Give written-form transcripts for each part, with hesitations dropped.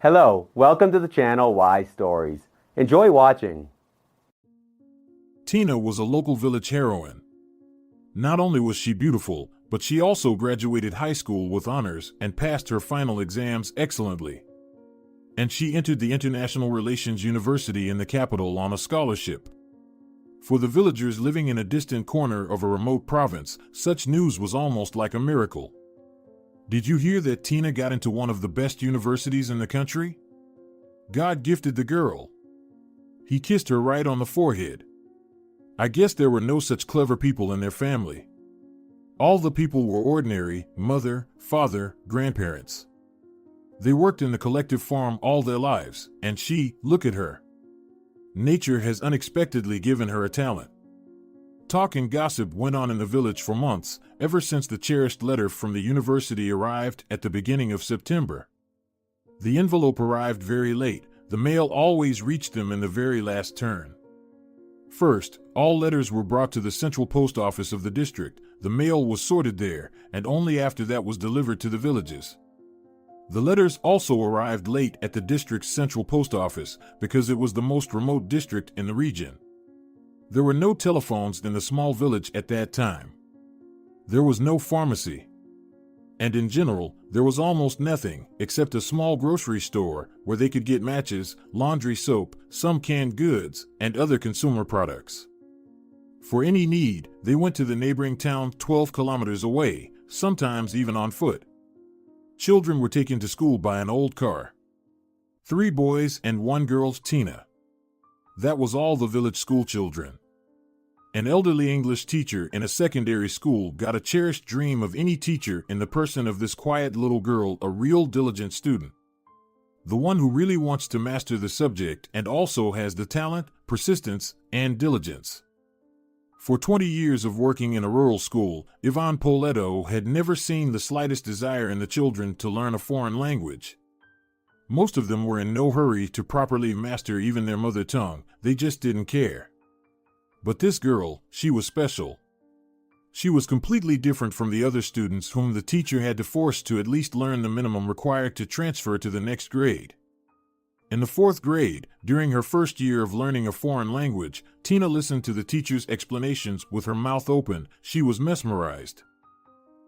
Hello, welcome to the channel Why Stories. Enjoy watching. Tina was a local village heroine. Not only was she beautiful, but she also graduated high school with honors and passed her final exams excellently. And she entered the International Relations University in the capital on a scholarship. For the villagers living in a distant corner of a remote province, such news was almost like a miracle. Did you hear that Tina got into one of the best universities in the country? God gifted the girl. He kissed her right on the forehead. I guess there were no such clever people in their family. All the people were ordinary: mother, father, grandparents. They worked in the collective farm all their lives, and look at her. Nature has unexpectedly given her a talent. Talk and gossip went on in the village for months, ever since the cherished letter from the university arrived at the beginning of September. The envelope arrived very late. The mail always reached them in the very last turn. First, all letters were brought to the central post office of the district. The mail was sorted there, and only after that was delivered to the villages. The letters also arrived late at the district's central post office because it was the most remote district in the region. There were no telephones in the small village at that time. There was no pharmacy. And in general, there was almost nothing except a small grocery store where they could get matches, laundry soap, some canned goods, and other consumer products. For any need, they went to the neighboring town 12 kilometers away, sometimes even on foot. Children were taken to school by an old car. 3 boys and 1 girl, Tina. That was all the village school children. An elderly English teacher in a secondary school got a cherished dream of any teacher in the person of this quiet little girl, a real diligent student. The one who really wants to master the subject and also has the talent, persistence, and diligence. For 20 years of working in a rural school, Yvonne Poletto had never seen the slightest desire in the children to learn a foreign language. Most of them were in no hurry to properly master even their mother tongue. They just didn't care. But this girl, she was special. She was completely different from the other students whom the teacher had to force to at least learn the minimum required to transfer to the next grade. In the 4th grade, during her first year of learning a foreign language, Tina listened to the teacher's explanations with her mouth open. She was mesmerized.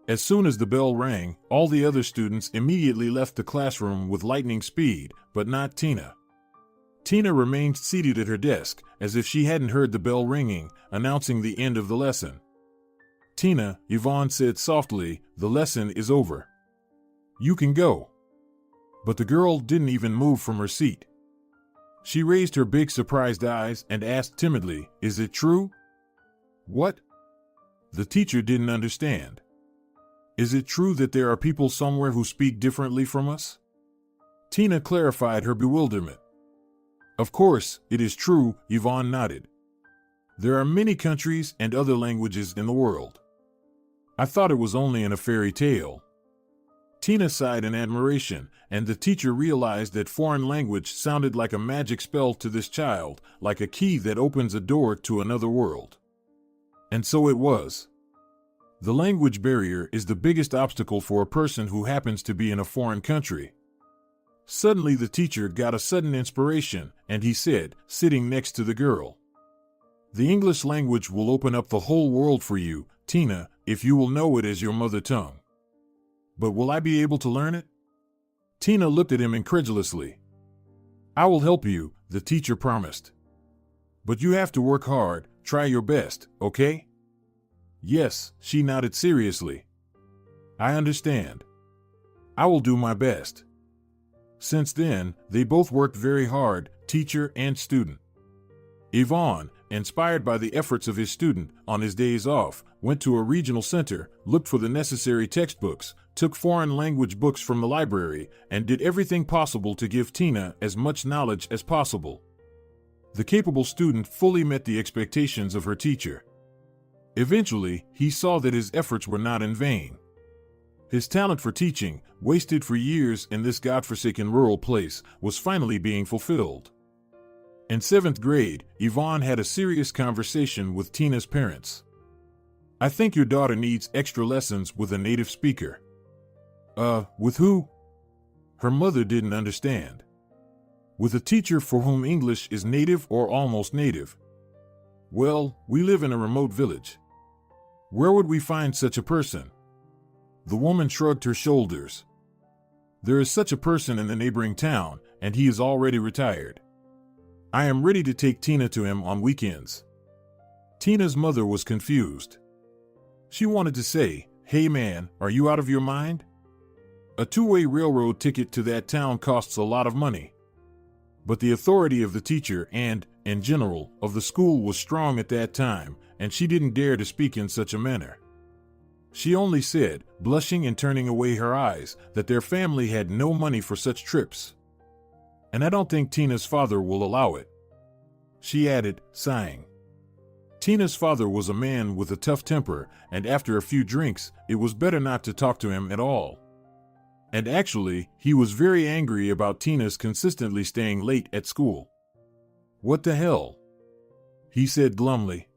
As soon as the bell rang, all the other students immediately left the classroom with lightning speed, but not Tina. Tina remained seated at her desk, as if she hadn't heard the bell ringing, announcing the end of the lesson. Tina, Yvonne said softly, the lesson is over. You can go. But the girl didn't even move from her seat. She raised her big surprised eyes and asked timidly, is it true? What? The teacher didn't understand. Is it true that there are people somewhere who speak differently from us? Tina clarified her bewilderment. Of course, it is true, Yvonne nodded. There are many countries and other languages in the world. I thought it was only in a fairy tale. Tina sighed in admiration, and the teacher realized that foreign language sounded like a magic spell to this child, like a key that opens a door to another world. And so it was. The language barrier is the biggest obstacle for a person who happens to be in a foreign country. Suddenly the teacher got a sudden inspiration, and he said, sitting next to the girl, the English language will open up the whole world for you, Tina, if you will know it as your mother tongue. But will I be able to learn it? Tina looked at him incredulously. I will help you, the teacher promised. But you have to work hard, try your best, okay? Yes, she nodded seriously. I understand. I will do my best. Since then, they both worked very hard, teacher and student. Yvonne, inspired by the efforts of his student, on his days off, went to a regional center, looked for the necessary textbooks, took foreign language books from the library, and did everything possible to give Tina as much knowledge as possible. The capable student fully met the expectations of her teacher. Eventually, he saw that his efforts were not in vain. His talent for teaching, wasted for years in this godforsaken rural place, was finally being fulfilled. In 7th grade, Yvonne had a serious conversation with Tina's parents. I think your daughter needs extra lessons with a native speaker. With who? Her mother didn't understand. with a teacher for whom English is native or almost native. Well, we live in a remote village. Where would we find such a person? The woman shrugged her shoulders. There is such a person in the neighboring town, and he is already retired. I am ready to take Tina to him on weekends. Tina's mother was confused. She wanted to say, "Hey man, are you out of your mind? A two-way railroad ticket to that town costs a lot of money." But the authority of the teacher and, in general, of the school was strong at that time, and she didn't dare to speak in such a manner. She only said, blushing and turning away her eyes, that their family had no money for such trips. "And I don't think Tina's father will allow it," she added, sighing. Tina's father was a man with a tough temper, and after a few drinks, it was better not to talk to him at all. And actually, he was very angry about Tina's consistently staying late at school. "What the hell?" he said glumly.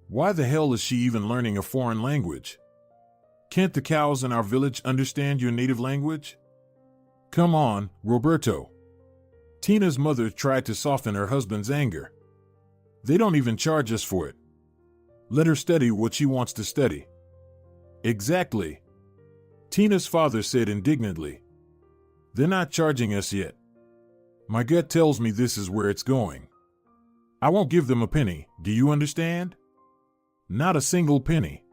"Why the hell is she even learning a foreign language? Can't the cows in our village understand your native language? Come on, Roberto." Tina's mother tried to soften her husband's anger. "They don't even charge us for it. Let her study what she wants to study." "Exactly," Tina's father said indignantly. "They're not charging us yet. My gut tells me this is where it's going. I won't give them a penny, do you understand? Not a single penny.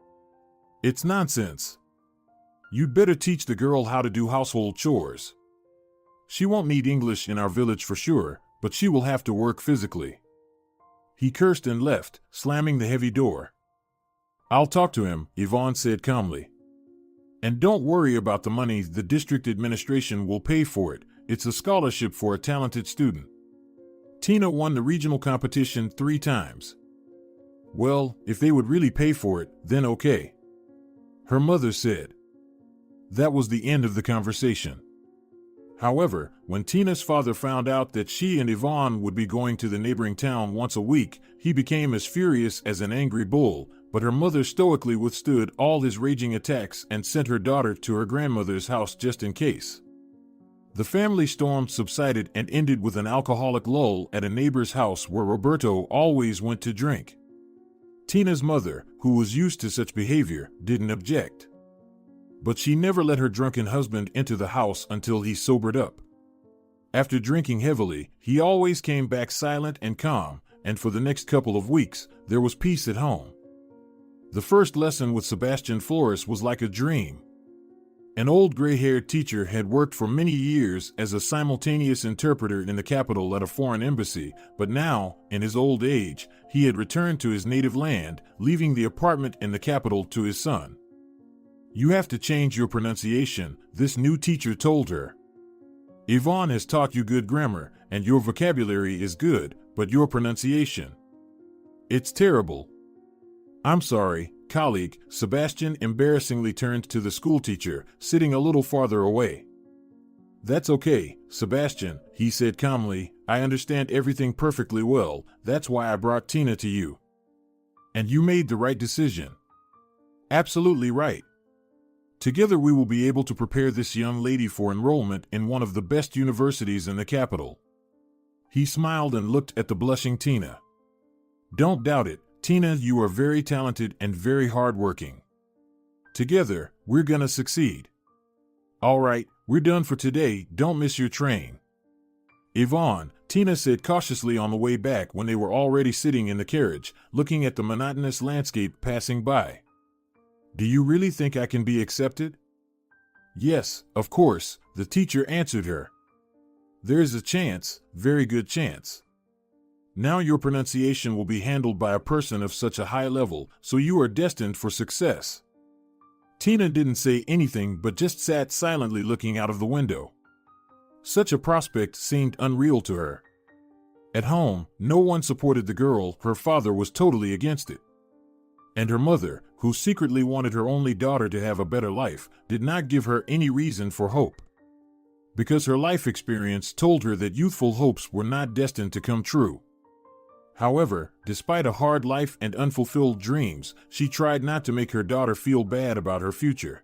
It's nonsense. You'd better teach the girl how to do household chores. She won't need English in our village for sure, but she will have to work physically." He cursed and left, slamming the heavy door. "I'll talk to him," Yvonne said calmly. "And don't worry about the money, the district administration will pay for it. It's a scholarship for a talented student. Tina won the regional competition 3 times. Well, if they would really pay for it, then okay," her mother said. That was the end of the conversation. However, when Tina's father found out that she and Yvonne would be going to the neighboring town once a week, he became as furious as an angry bull, but her mother stoically withstood all his raging attacks and sent her daughter to her grandmother's house just in case. The family storm subsided and ended with an alcoholic lull at a neighbor's house where Roberto always went to drink. Tina's mother, who was used to such behavior, didn't object. But she never let her drunken husband into the house until he sobered up. After drinking heavily, he always came back silent and calm, and for the next couple of weeks, there was peace at home. The first lesson with Sebastian Flores was like a dream. An old gray-haired teacher had worked for many years as a simultaneous interpreter in the capital at a foreign embassy, but now, in his old age, he had returned to his native land, leaving the apartment in the capital to his son. "You have to change your pronunciation," this new teacher told her. "Yvonne has taught you good grammar, and your vocabulary is good, but your pronunciation, it's terrible." "I'm sorry, colleague," Sebastian embarrassingly turned to the schoolteacher, sitting a little farther away. "That's okay, Sebastian," he said calmly. "I understand everything perfectly well, that's why I brought Tina to you. And you made the right decision. Absolutely right. Together we will be able to prepare this young lady for enrollment in one of the best universities in the capital." He smiled and looked at the blushing Tina. "Don't doubt it, Tina, you are very talented and very hardworking. Together, we're gonna succeed. All right, we're done for today, don't miss your train." "Yvonne," Tina said cautiously on the way back when they were already sitting in the carriage, looking at the monotonous landscape passing by. "Do you really think I can be accepted?" "Yes, of course," the teacher answered her. "There's a chance, very good chance. Now your pronunciation will be handled by a person of such a high level, so you are destined for success." Tina didn't say anything but just sat silently looking out of the window. Such a prospect seemed unreal to her. At home, no one supported the girl, her father was totally against it. And her mother, who secretly wanted her only daughter to have a better life, did not give her any reason for hope. Because her life experience told her that youthful hopes were not destined to come true. However, despite a hard life and unfulfilled dreams, she tried not to make her daughter feel bad about her future.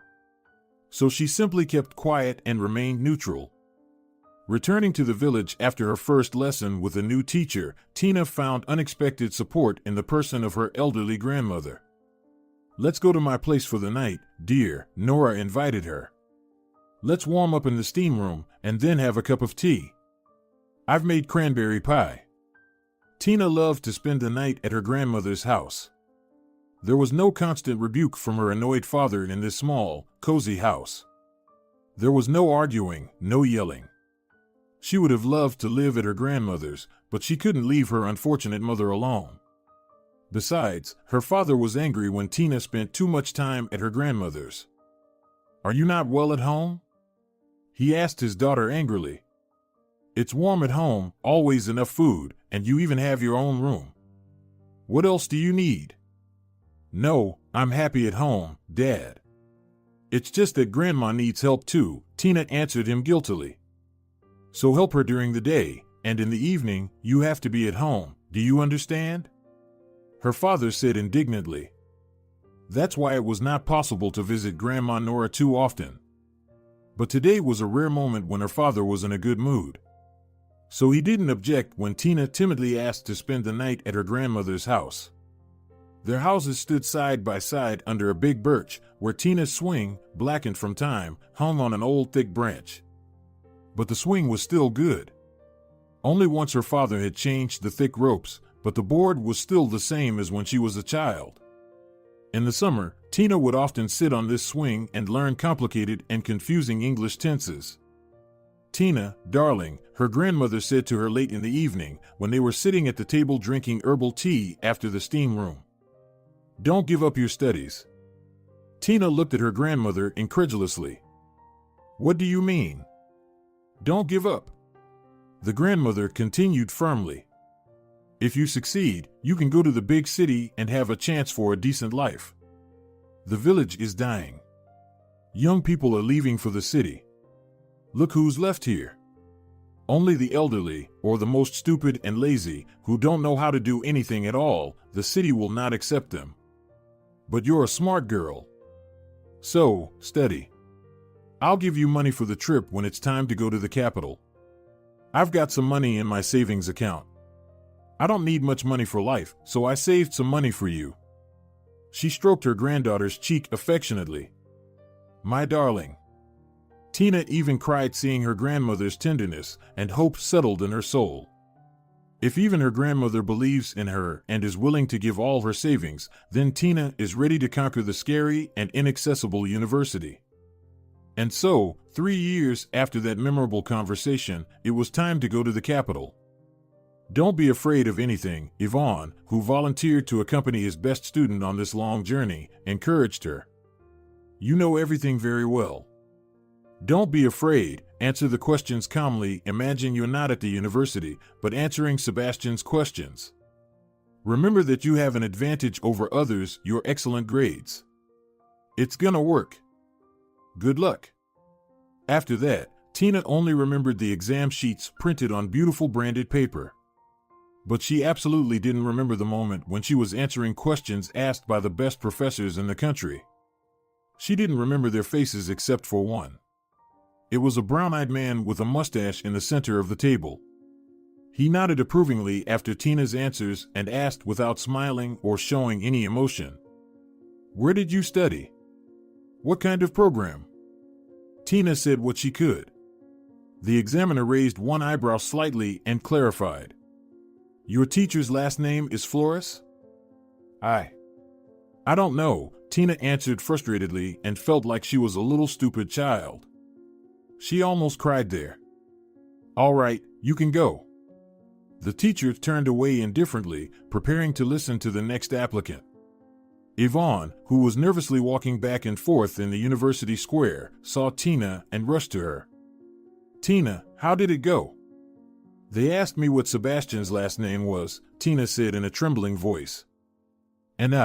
So she simply kept quiet and remained neutral. Returning to the village after her first lesson with a new teacher, Tina found unexpected support in the person of her elderly grandmother. "Let's go to my place for the night, dear," Nora invited her. "Let's warm up in the steam room and then have a cup of tea. I've made cranberry pie." Tina loved to spend the night at her grandmother's house. There was no constant rebuke from her annoyed father in this small, cozy house. There was no arguing, no yelling. She would have loved to live at her grandmother's, but she couldn't leave her unfortunate mother alone. Besides, her father was angry when Tina spent too much time at her grandmother's. "Are you not well at home?" he asked his daughter angrily. "It's warm at home, always enough food, and you even have your own room. What else do you need?" "No, I'm happy at home, Dad. It's just that Grandma needs help too," Tina answered him guiltily. "So help her during the day, and in the evening, you have to be at home, do you understand?" her father said indignantly. That's why it was not possible to visit Grandma Nora too often. But today was a rare moment when her father was in a good mood. So he didn't object when Tina timidly asked to spend the night at her grandmother's house. Their houses stood side by side under a big birch, where Tina's swing, blackened from time, hung on an old thick branch. But the swing was still good. Only once her father had changed the thick ropes, but the board was still the same as when she was a child. In the summer, Tina would often sit on this swing and learn complicated and confusing English tenses. "Tina, darling," her grandmother said to her late in the evening when they were sitting at the table drinking herbal tea after the steam room. "Don't give up your studies." Tina looked at her grandmother incredulously. "What do you mean? Don't give up?" The grandmother continued firmly. "If you succeed, you can go to the big city and have a chance for a decent life. The village is dying. Young people are leaving for the city. Look who's left here. Only the elderly, or the most stupid and lazy, who don't know how to do anything at all. The city will not accept them. But you're a smart girl. So, study. I'll give you money for the trip when it's time to go to the capital. I've got some money in my savings account. I don't need much money for life, so I saved some money for you." She stroked her granddaughter's cheek affectionately. "My darling." Tina even cried seeing her grandmother's tenderness, and hope settled in her soul. If even her grandmother believes in her and is willing to give all her savings, then Tina is ready to conquer the scary and inaccessible university. And so, 3 years after that memorable conversation, it was time to go to the capital. "Don't be afraid of anything," Yvonne, who volunteered to accompany his best student on this long journey, encouraged her. "You know everything very well. Don't be afraid, answer the questions calmly. Imagine you're not at the university, but answering Sebastian's questions. Remember that you have an advantage over others, your excellent grades. It's gonna work. Good luck." After that, Tina only remembered the exam sheets printed on beautiful branded paper. But she absolutely didn't remember the moment when she was answering questions asked by the best professors in the country. She didn't remember their faces except for one. It was a brown-eyed man with a mustache in the center of the table. He nodded approvingly after Tina's answers and asked without smiling or showing any emotion, "Where did you study? What kind of program?" Tina said what she could. The examiner raised one eyebrow slightly and clarified, "Your teacher's last name is Flores?" I don't know," Tina answered frustratedly and felt like she was a little stupid child. She almost cried there. "All right, you can go." The teacher turned away indifferently, preparing to listen to the next applicant. Yvonne, who was nervously walking back and forth in the university square, saw Tina and rushed to her. "Tina, how did it go?" "They asked me what Sebastian's last name was," Tina said in a trembling voice. And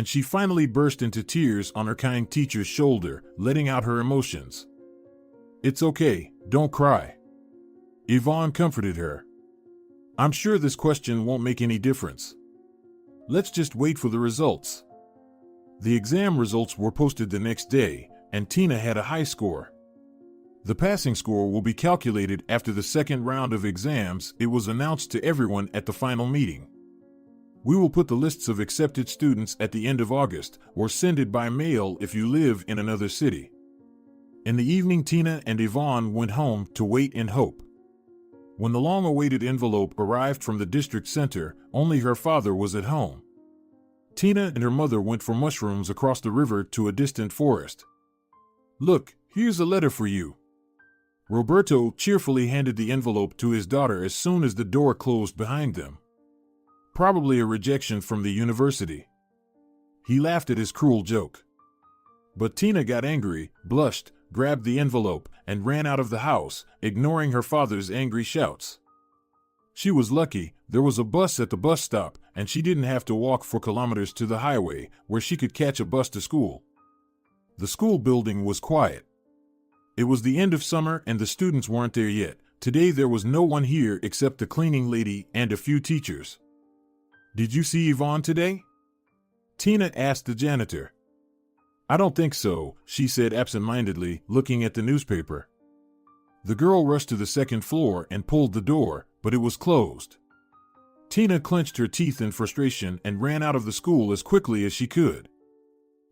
she finally burst into tears on her kind teacher's shoulder, letting out her emotions. "It's okay, don't cry." Yvonne comforted her. "I'm sure this question won't make any difference. Let's just wait for the results." The exam results were posted the next day, and Tina had a high score. The passing score will be calculated after the second round of exams. It was announced to everyone at the final meeting. We will put the lists of accepted students at the end of August, or send it by mail if you live in another city. In the evening, Tina and Yvonne went home to wait in hope. When the long-awaited envelope arrived from the district center, only her father was at home. Tina and her mother went for mushrooms across the river to a distant forest. "Look, here's a letter for you." Roberto cheerfully handed the envelope to his daughter as soon as the door closed behind them. Probably a rejection from the university. He laughed at his cruel joke. But Tina got angry, blushed, grabbed the envelope, and ran out of the house, ignoring her father's angry shouts. She was lucky there was a bus at the bus stop, and she didn't have to walk for kilometers to the highway, where she could catch a bus to school. The school building was quiet. It was the end of summer and the students weren't there yet. Today there was no one here except the cleaning lady and a few teachers. "Did you see Yvonne today?" Tina asked the janitor. "I don't think so," she said absent-mindedly, looking at the newspaper. The girl rushed to the second floor and pulled the door, but it was closed. Tina clenched her teeth in frustration and ran out of the school as quickly as she could.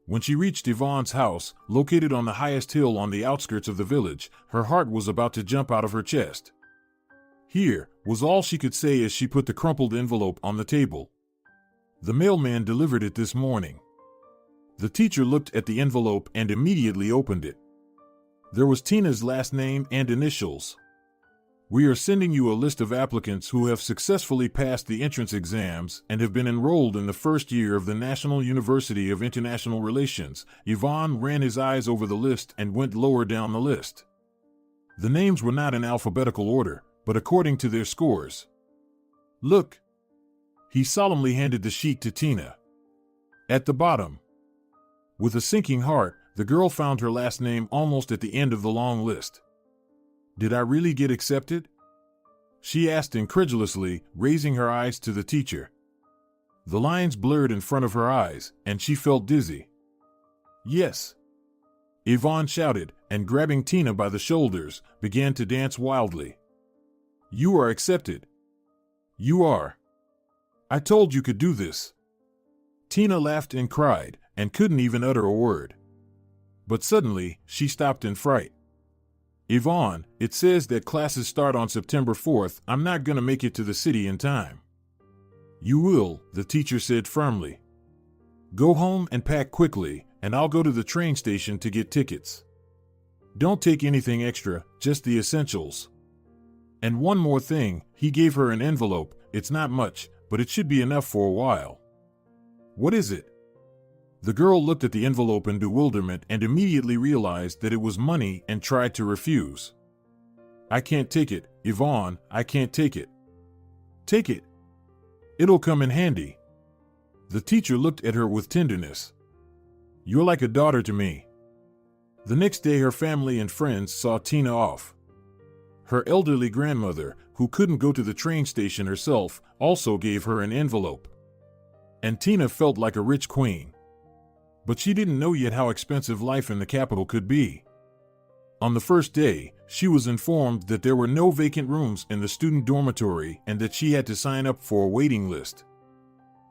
When she reached Yvonne's house, located on the highest hill on the outskirts of the village, her heart was about to jump out of her chest. "Here," was all she could say as she put the crumpled envelope on the table. "The mailman delivered it this morning." The teacher looked at the envelope and immediately opened it. There was Tina's last name and initials. "We are sending you a list of applicants who have successfully passed the entrance exams and have been enrolled in the first year of the National University of International Relations." Yvonne ran his eyes over the list and went lower down the list. The names were not in alphabetical order, but according to their scores. "Look." He solemnly handed the sheet to Tina. At the bottom. With a sinking heart, the girl found her last name almost at the end of the long list. "Did I really get accepted?" she asked incredulously, raising her eyes to the teacher. The lines blurred in front of her eyes, and she felt dizzy. "Yes," Yvonne shouted, and grabbing Tina by the shoulders, began to dance wildly. "You are accepted. You are. I told you could do this." Tina laughed and cried, and couldn't even utter a word. But suddenly, she stopped in fright. "Yvonne, it says that classes start on September 4th. I'm not gonna make it to the city in time." "You will," the teacher said firmly. "Go home and pack quickly, and I'll go to the train station to get tickets. Don't take anything extra, just the essentials. And one more thing," he gave her an envelope. "It's not much, but it should be enough for a while." "What is it?" The girl looked at the envelope in bewilderment and immediately realized that it was money and tried to refuse. "I can't take it, Yvonne, I can't take it." "Take it. It'll come in handy." The teacher looked at her with tenderness. "You're like a daughter to me." The next day her family and friends saw Tina off. Her elderly grandmother, who couldn't go to the train station herself, also gave her an envelope. And Tina felt like a rich queen. But she didn't know yet how expensive life in the capital could be. On the first day, she was informed that there were no vacant rooms in the student dormitory and that she had to sign up for a waiting list.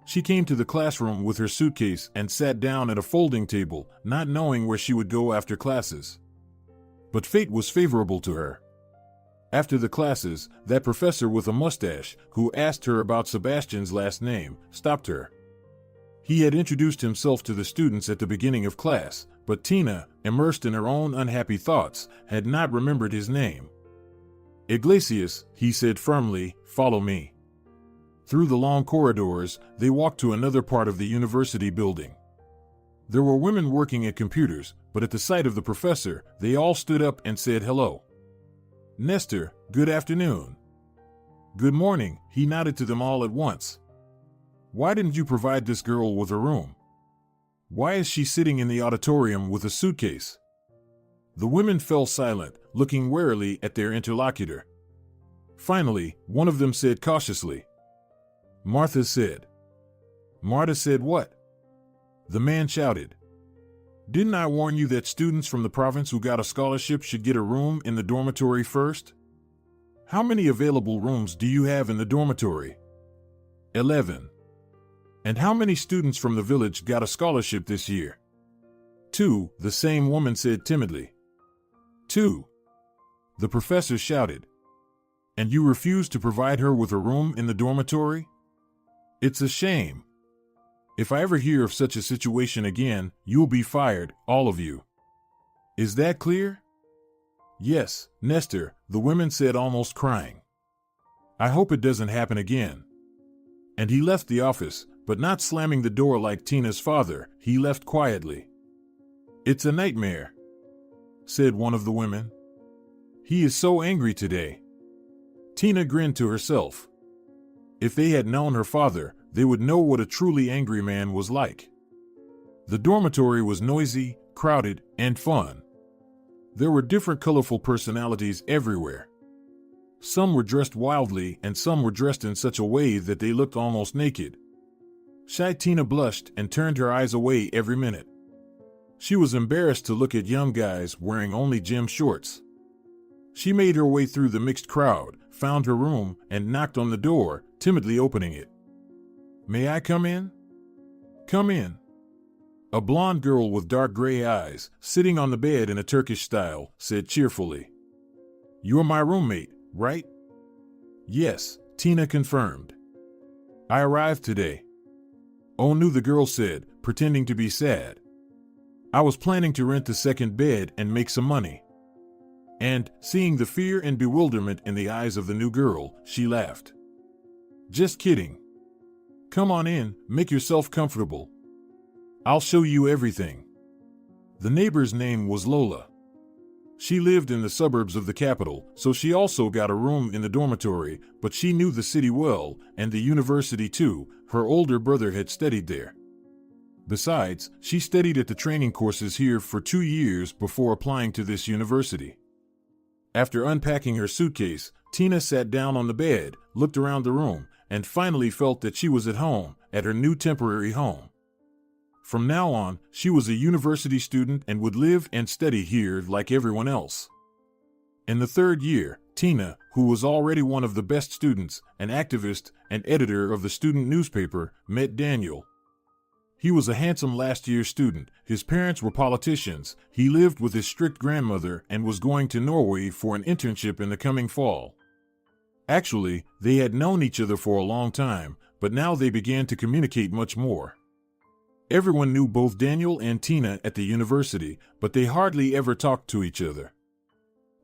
She came to the classroom with her suitcase and sat down at a folding table, not knowing where she would go after classes. But fate was favorable to her. After the classes, that professor with a mustache, who asked her about Sebastian's last name, stopped her. He had introduced himself to the students at the beginning of class, but Tina, immersed in her own unhappy thoughts, had not remembered his name. "Iglesias," he said firmly, "follow me." Through the long corridors, they walked to another part of the university building. There were women working at computers, but at the sight of the professor, they all stood up and said hello. "Nestor, good afternoon." "Good morning," he nodded to them all at once. "Why didn't you provide this girl with a room? Why is she sitting in the auditorium with a suitcase?" The women fell silent, looking warily at their interlocutor. Finally, one of them said cautiously, "Martha said." "Martha said what?" The man shouted. Didn't I warn you that students from the province who got a scholarship should get a room in the dormitory first? How many available rooms do you have in the dormitory? 11. And how many students from the village got a scholarship this year? 2, the same woman said timidly. 2. The professor shouted. And you refuse to provide her with a room in the dormitory? It's a shame. If I ever hear of such a situation again, you'll be fired, all of you. Is that clear? Yes, Nestor, the women said, almost crying. I hope it doesn't happen again. And he left the office, but not slamming the door like Tina's father, he left quietly. It's a nightmare, said one of the women. He is so angry today. Tina grinned to herself. If they had known her father, they would know what a truly angry man was like. The dormitory was noisy, crowded, and fun. There were different colorful personalities everywhere. Some were dressed wildly, and some were dressed in such a way that they looked almost naked. Shy Tina blushed and turned her eyes away every minute. She was embarrassed to look at young guys wearing only gym shorts. She made her way through the mixed crowd, found her room, and knocked on the door, timidly opening it. May I come in? Come in. A blonde girl with dark gray eyes, sitting on the bed in a Turkish style, said cheerfully. You're my roommate, right? Yes, Tina confirmed. I arrived today. Oh no, the girl said, pretending to be sad. I was planning to rent the second bed and make some money. And, seeing the fear and bewilderment in the eyes of the new girl, she laughed. Just kidding. Come on in, make yourself comfortable. I'll show you everything. The neighbor's name was Lola. She lived in the suburbs of the capital, so she also got a room in the dormitory, but she knew the city well, and the university too. Her older brother had studied there. Besides, she studied at the training courses here for 2 years before applying to this university. After unpacking her suitcase, Tina sat down on the bed, looked around the room, and finally felt that she was at home, at her new temporary home. From now on, she was a university student and would live and study here like everyone else. In the 3rd year, Tina, who was already one of the best students, an activist, and editor of the student newspaper, met Daniel. He was a handsome last-year student, his parents were politicians, he lived with his strict grandmother and was going to Norway for an internship in the coming fall. Actually, they had known each other for a long time, but now they began to communicate much more. Everyone knew both Daniel and Tina at the university, but they hardly ever talked to each other.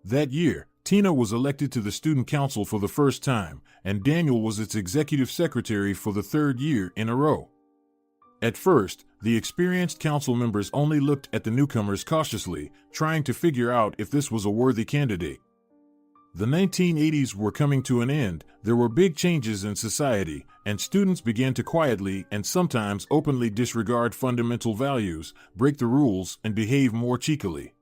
That year, Tina was elected to the student council for the first time, and Daniel was its executive secretary for the 3rd year in a row. At first, the experienced council members only looked at the newcomers cautiously, trying to figure out if this was a worthy candidate. The 1980s were coming to an end, there were big changes in society, and students began to quietly and sometimes openly disregard fundamental values, break the rules, and behave more cheekily.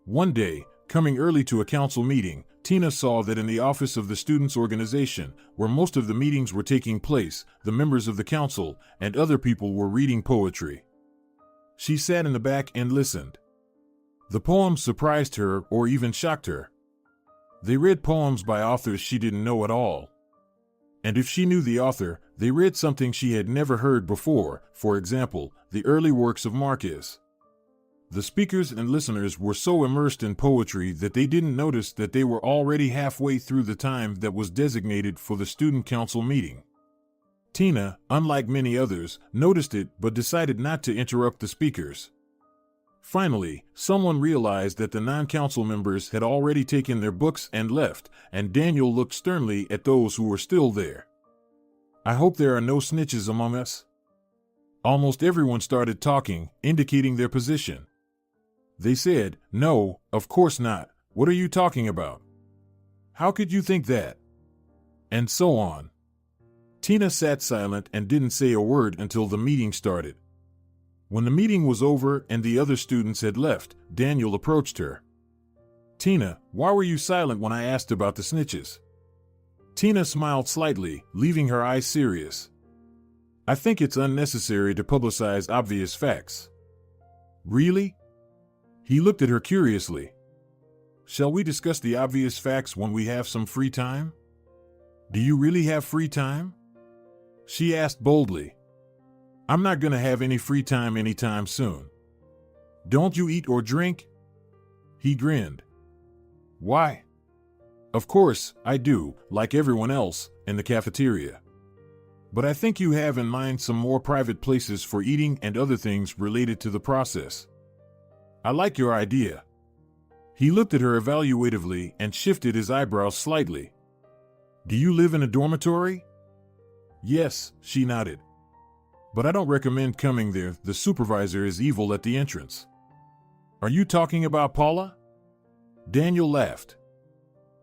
One day, coming early to a council meeting, Tina saw that in the office of the students' organization, where most of the meetings were taking place, the members of the council and other people were reading poetry. She sat in the back and listened. The poems surprised her or even shocked her. They read poems by authors she didn't know at all. And if she knew the author, they read something she had never heard before, for example, the early works of Marquez. The speakers and listeners were so immersed in poetry that they didn't notice that they were already halfway through the time that was designated for the student council meeting. Tina, unlike many others, noticed it but decided not to interrupt the speakers. Finally, someone realized that the non-council members had already taken their books and left, and Daniel looked sternly at those who were still there. I hope there are no snitches among us. Almost everyone started talking, indicating their position. They said, no, of course not, what are you talking about? How could you think that? And so on. Tina sat silent and didn't say a word until the meeting started. When the meeting was over and the other students had left, Daniel approached her. Tina, why were you silent when I asked about the snitches? Tina smiled slightly, leaving her eyes serious. I think it's unnecessary to publicize obvious facts. Really? He looked at her curiously. Shall we discuss the obvious facts when we have some free time? Do you really have free time? She asked boldly. I'm not going to have any free time anytime soon. Don't you eat or drink? He grinned. Why? Of course, I do, like everyone else, in the cafeteria. But I think you have in mind some more private places for eating and other things related to the process. I like your idea. He looked at her evaluatively and shifted his eyebrows slightly. Do you live in a dormitory? Yes, she nodded. But I don't recommend coming there. The supervisor is evil at the entrance. Are you talking about Paula? Daniel laughed.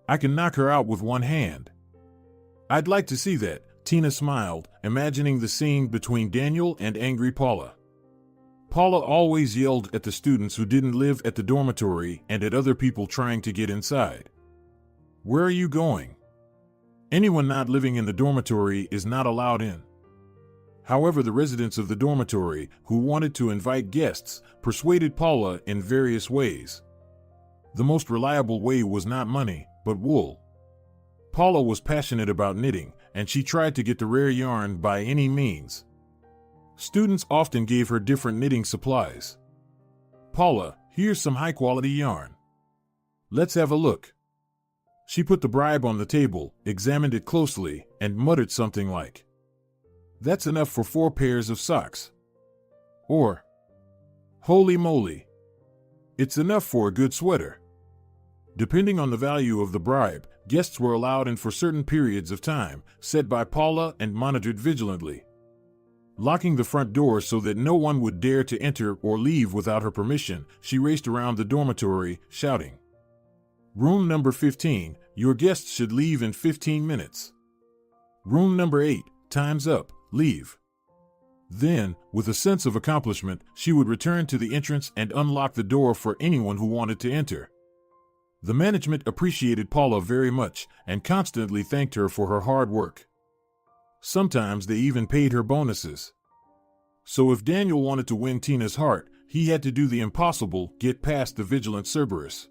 I can knock her out with one hand. I'd like to see that, Tina smiled, imagining the scene between Daniel and angry Paula. Paula always yelled at the students who didn't live at the dormitory and at other people trying to get inside. Where are you going? Anyone not living in the dormitory is not allowed in. However, the residents of the dormitory, who wanted to invite guests, persuaded Paula in various ways. The most reliable way was not money, but wool. Paula was passionate about knitting, and she tried to get the rare yarn by any means. Students often gave her different knitting supplies. Paula, here's some high-quality yarn. Let's have a look. She put the bribe on the table, examined it closely, and muttered something like, That's enough for 4 pairs of socks. Or, Holy moly! It's enough for a good sweater. Depending on the value of the bribe, guests were allowed in for certain periods of time, set by Paula and monitored vigilantly. Locking the front door so that no one would dare to enter or leave without her permission, she raced around the dormitory, shouting, Room number 15, your guests should leave in 15 minutes. Room number 8, time's up, leave. Then, with a sense of accomplishment, she would return to the entrance and unlock the door for anyone who wanted to enter. The management appreciated Paula very much and constantly thanked her for her hard work. Sometimes they even paid her bonuses. So if Daniel wanted to win Tina's heart, he had to do the impossible, get past the vigilant Cerberus.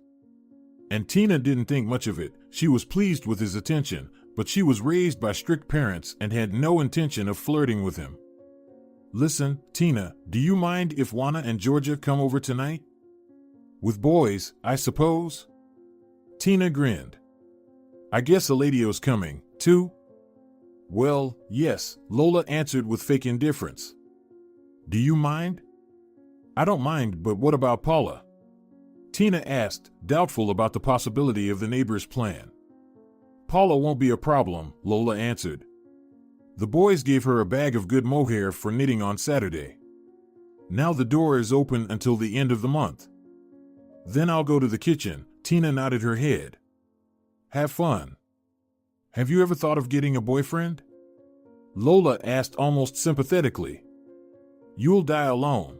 And Tina didn't think much of it. She was pleased with his attention, but she was raised by strict parents and had no intention of flirting with him. Listen, Tina, do you mind if Juana and Georgia come over tonight? With boys, I suppose? Tina grinned. I guess Eladio's coming, too? Well, yes, Lola answered with fake indifference. Do you mind? I don't mind, but what about Paula? Tina asked, doubtful about the possibility of the neighbor's plan. Paula won't be a problem, Lola answered. The boys gave her a bag of good mohair for knitting on Saturday. Now the door is open until the end of the month. Then I'll go to the kitchen, Tina nodded her head. Have fun. Have you ever thought of getting a boyfriend? Lola asked almost sympathetically. You'll die alone.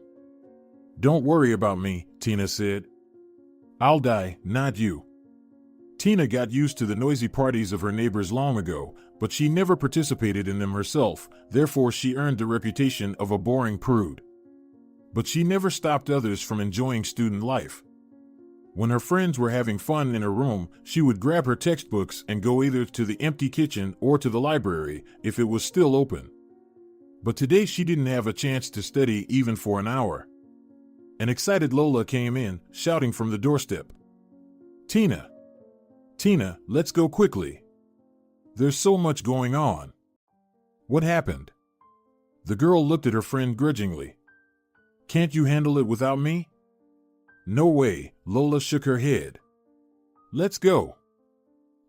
Don't worry about me, Tina said. I'll die, not you. Tina got used to the noisy parties of her neighbors long ago, but she never participated in them herself, therefore she earned the reputation of a boring prude. But she never stopped others from enjoying student life. When her friends were having fun in her room, she would grab her textbooks and go either to the empty kitchen or to the library, if it was still open. But today she didn't have a chance to study even for an hour. An excited Lola came in, shouting from the doorstep. Tina! Tina, let's go quickly. There's so much going on. What happened? The girl looked at her friend grudgingly. Can't you handle it without me? No way, Lola shook her head. Let's go.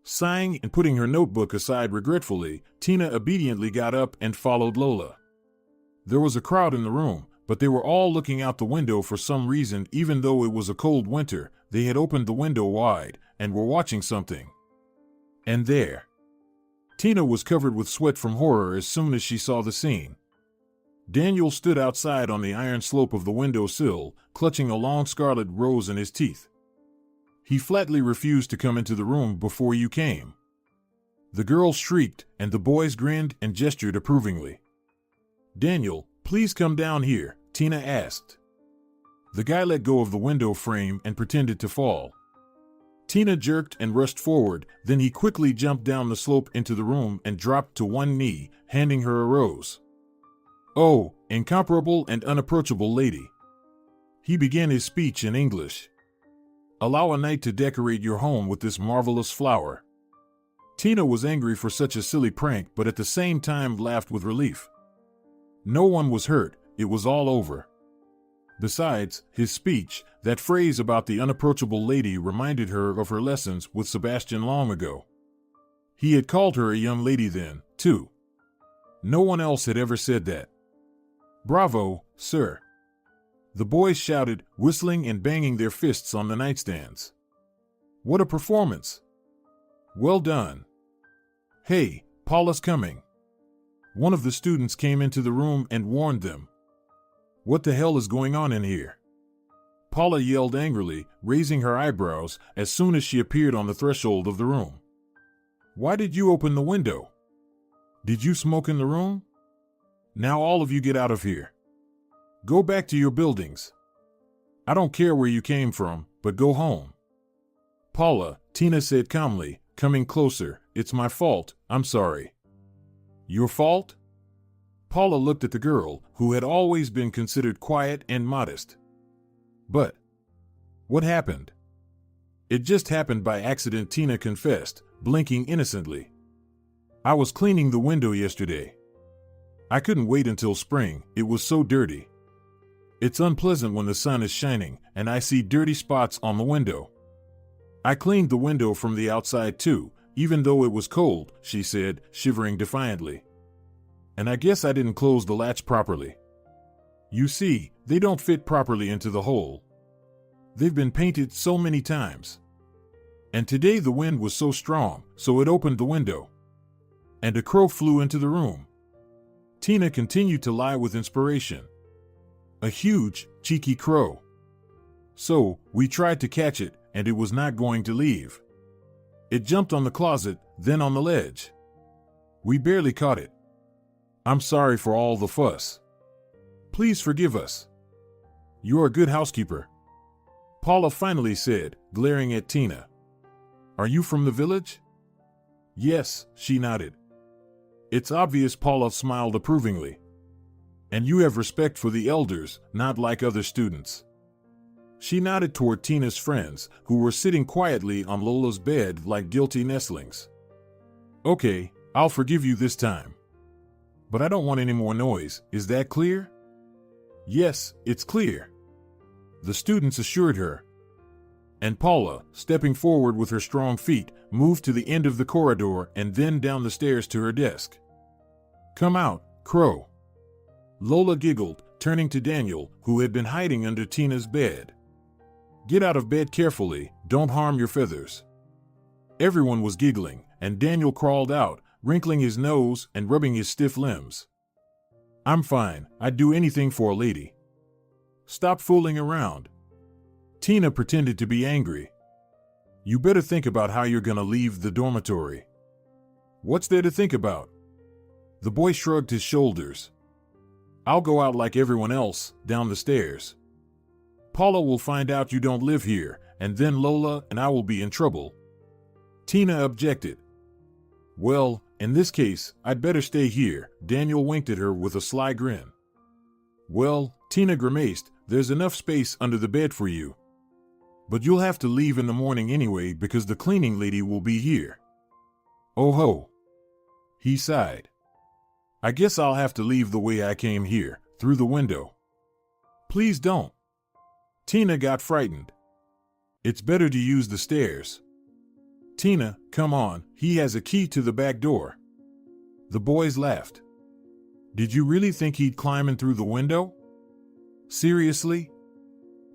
Sighing and putting her notebook aside regretfully, Tina obediently got up and followed Lola. There was a crowd in the room, but they were all looking out the window for some reason. Even though it was a cold winter, they had opened the window wide and were watching something. And there. Tina was covered with sweat from horror as soon as she saw the scene. Daniel stood outside on the iron slope of the windowsill, clutching a long scarlet rose in his teeth. He flatly refused to come into the room before you came. The girl shrieked, and the boys grinned and gestured approvingly. Daniel, please come down here, Tina asked. The guy let go of the window frame and pretended to fall. Tina jerked and rushed forward, then he quickly jumped down the slope into the room and dropped to one knee, handing her a rose. "Oh, incomparable and unapproachable lady." He began his speech in English. "Allow a night to decorate your home with this marvelous flower." Tina was angry for such a silly prank, but at the same time laughed with relief. No one was hurt, it was all over. Besides, his speech, that phrase about the unapproachable lady, reminded her of her lessons with Sebastian long ago. He had called her a young lady then, too. No one else had ever said that. "Bravo, sir!" The boys shouted, whistling and banging their fists on the nightstands. "What a performance! Well done! Hey, Paula's coming!" One of the students came into the room and warned them. "What the hell is going on in here?" Paula yelled angrily, raising her eyebrows as soon as she appeared on the threshold of the room. "Why did you open the window? Did you smoke in the room? Now all of you get out of here. Go back to your buildings. I don't care where you came from, but go home." "Paula," Tina said calmly, coming closer, "it's my fault, I'm sorry." "Your fault?" Paula looked at the girl, who had always been considered quiet and modest. "But what happened?" "It just happened by accident," Tina confessed, blinking innocently. "I was cleaning the window yesterday. I couldn't wait until spring, it was so dirty. It's unpleasant when the sun is shining, and I see dirty spots on the window. I cleaned the window from the outside too, even though it was cold," she said, shivering defiantly. "And I guess I didn't close the latch properly. You see, they don't fit properly into the hole. They've been painted so many times. And today the wind was so strong, so it opened the window. And a crow flew into the room." Tina continued to lie with inspiration. "A huge, cheeky crow. So, we tried to catch it, and it was not going to leave. It jumped on the closet, then on the ledge. We barely caught it. I'm sorry for all the fuss. Please forgive us. You're a good housekeeper," Paula finally said, glaring at Tina. "Are you from the village?" "Yes," she nodded. "It's obvious," Paula smiled approvingly. "And you have respect for the elders, not like other students." She nodded toward Tina's friends, who were sitting quietly on Lola's bed like guilty nestlings. "Okay, I'll forgive you this time. But I don't want any more noise, is that clear?" "Yes, it's clear," the students assured her. And Paula, stepping forward with her strong feet, moved to the end of the corridor and then down the stairs to her desk. "Come out, Crow," Lola giggled, turning to Daniel, who had been hiding under Tina's bed. "Get out of bed carefully, don't harm your feathers." Everyone was giggling, and Daniel crawled out, wrinkling his nose and rubbing his stiff limbs. "I'm fine, I'd do anything for a lady." "Stop fooling around." Tina pretended to be angry. "You better think about how you're gonna leave the dormitory." "What's there to think about?" The boy shrugged his shoulders. "I'll go out like everyone else, down the stairs. Paula will find out you don't live here, and then Lola and I will be in trouble." Tina objected. "Well, in this case, I'd better stay here," Daniel winked at her with a sly grin. "Well," Tina grimaced, "there's enough space under the bed for you. But you'll have to leave in the morning anyway because the cleaning lady will be here." "Oh ho," he sighed. "I guess I'll have to leave the way I came here, through the window." "Please don't." Tina got frightened. "It's better to use the stairs." "Tina, come on, he has a key to the back door." The boys laughed. "Did you really think he'd climb in through the window? Seriously?"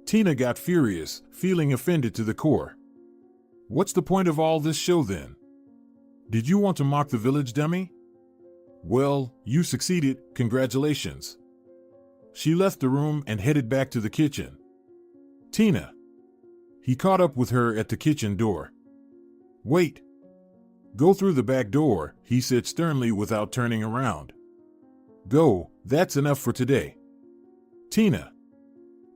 Tina got furious, feeling offended to the core. "What's the point of all this show then? Did you want to mock the village dummy? Well, you succeeded, congratulations." She left the room and headed back to the kitchen. "Tina." He caught up with her at the kitchen door. "Wait. Go through the back door," he said sternly without turning around. "Go, that's enough for today." "Tina."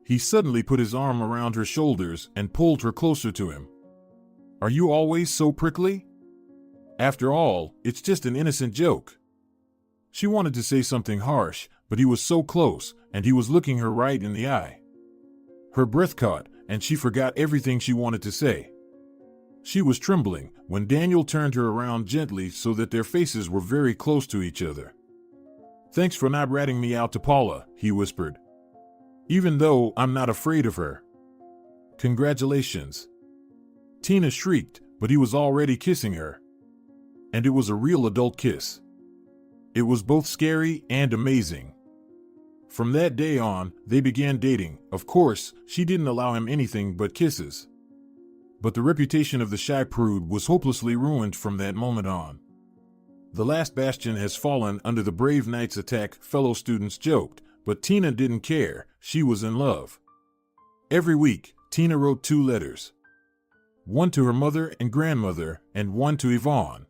He suddenly put his arm around her shoulders and pulled her closer to him. Are you always so prickly? After all, it's just an innocent joke. She wanted to say something harsh, but he was so close, and he was looking her right in the eye. Her breath caught, and she forgot everything she wanted to say. She was trembling when Daniel turned her around gently so that their faces were very close to each other. Thanks for not ratting me out to Paula, he whispered. Even though I'm not afraid of her. Congratulations. Tina shrieked, but he was already kissing her. And it was a real adult kiss. It was both scary and amazing. From that day on, they began dating. Of course, she didn't allow him anything but kisses. But the reputation of the shy prude was hopelessly ruined from that moment on. The last bastion has fallen under the brave knight's attack, fellow students joked, but Tina didn't care. She was in love. Every week, Tina wrote 2 letters. One to her mother and grandmother, and one to Yvonne.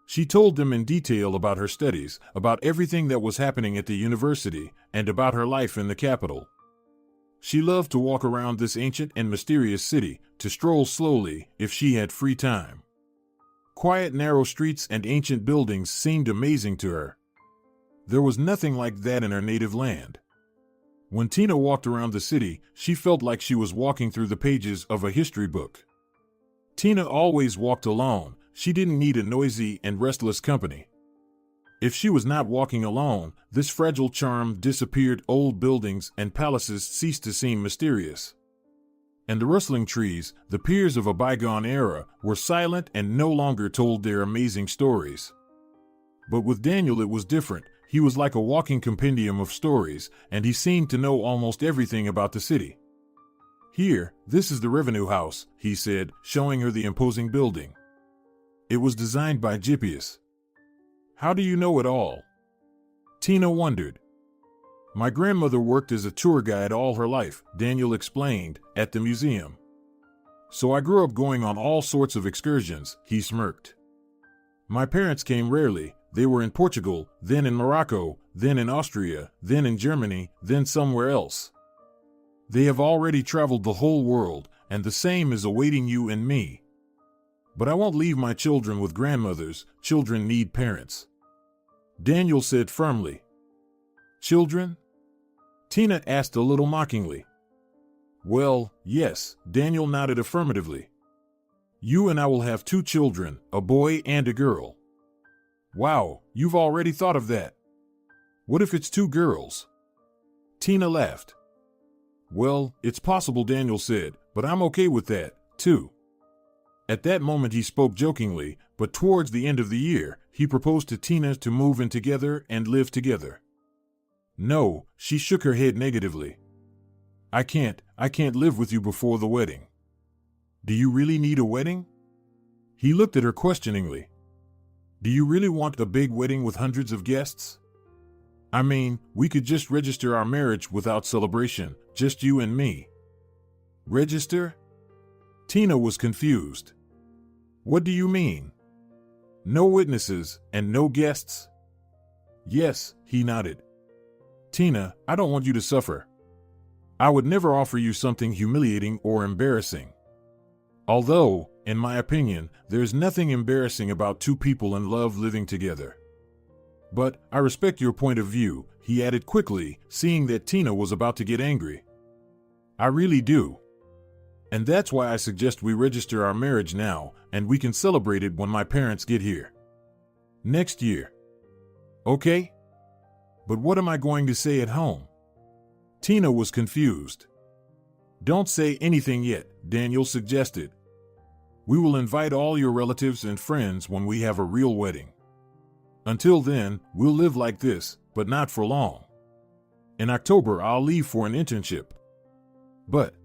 She told them in detail about her studies, about everything that was happening at the university, and about her life in the capital. She loved to walk around this ancient and mysterious city, to stroll slowly, if she had free time. Quiet, narrow streets and ancient buildings seemed amazing to her. There was nothing like that in her native land. When Tina walked around the city, she felt like she was walking through the pages of a history book. Tina always walked alone. She didn't need a noisy and restless company. If she was not walking alone, this fragile charm disappeared. Old buildings and palaces ceased to seem mysterious. And the rustling trees, the piers of a bygone era, were silent and no longer told their amazing stories. But with Daniel it was different. He was like a walking compendium of stories, and he seemed to know almost everything about the city. Here, this is the Revenue House, he said, showing her the imposing building. It was designed by Gypius. How do you know it all? Tina wondered. My grandmother worked as a tour guide all her life, Daniel explained, at the museum. So I grew up going on all sorts of excursions, he smirked. My parents came rarely. They were in Portugal, then in Morocco, then in Austria, then in Germany, then somewhere else. They have already traveled the whole world, and the same is awaiting you and me. But I won't leave my children with grandmothers. Children need parents. Daniel said firmly. Children? Tina asked a little mockingly. Well, yes, Daniel nodded affirmatively. You and I will have 2 children, a boy and a girl. Wow, you've already thought of that. What if it's 2 girls? Tina laughed. Well, it's possible, Daniel said, but I'm okay with that, too. At that moment he spoke jokingly, but towards the end of the year, he proposed to Tina to move in together and live together. No, she shook her head negatively. I can't live with you before the wedding. Do you really need a wedding? He looked at her questioningly. Do you really want a big wedding with hundreds of guests? I mean, we could just register our marriage without celebration, just you and me. Register? Tina was confused. What do you mean? No witnesses and no guests? Yes, he nodded. Tina, I don't want you to suffer. I would never offer you something humiliating or embarrassing. Although, in my opinion, there's nothing embarrassing about 2 people in love living together. But I respect your point of view, he added quickly, seeing that Tina was about to get angry. I really do. And that's why I suggest we register our marriage now, and we can celebrate it when my parents get here. Next year. Okay? But what am I going to say at home? Tina was confused. Don't say anything yet, Daniel suggested. We will invite all your relatives and friends when we have a real wedding. Until then, we'll live like this, but not for long. In October, I'll leave for an internship. But,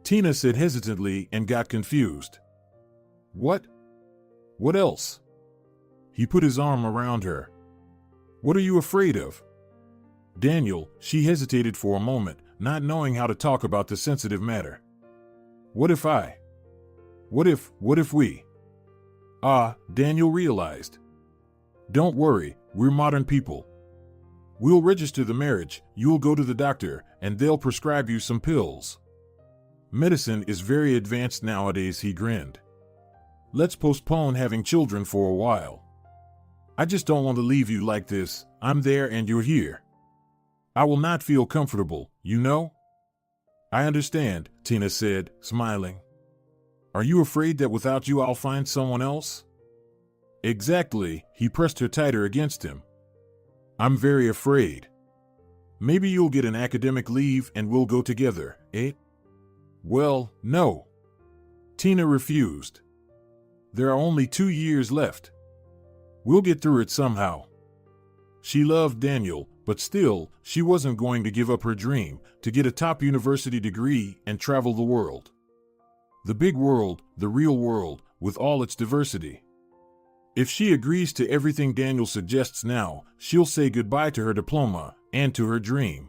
Tina said hesitantly and got confused. What? What else? He put his arm around her. What are you afraid of? Daniel, she hesitated for a moment, not knowing how to talk about the sensitive matter. What if we? Daniel realized. Don't worry, we're modern people. We'll register the marriage, you'll go to the doctor, and they'll prescribe you some pills. Medicine is very advanced nowadays, he grinned. Let's postpone having children for a while. I just don't want to leave you like this. I'm there and you're here. I will not feel comfortable, you know? I understand, Tina said, smiling. Are you afraid that without you I'll find someone else? Exactly, he pressed her tighter against him. I'm very afraid. Maybe you'll get an academic leave and we'll go together, eh? Well, no. Tina refused. There are only 2 years left. We'll get through it somehow. She loved Daniel, but still, she wasn't going to give up her dream to get a top university degree and travel the world. The big world, the real world, with all its diversity. If she agrees to everything Daniel suggests now, she'll say goodbye to her diploma and to her dream.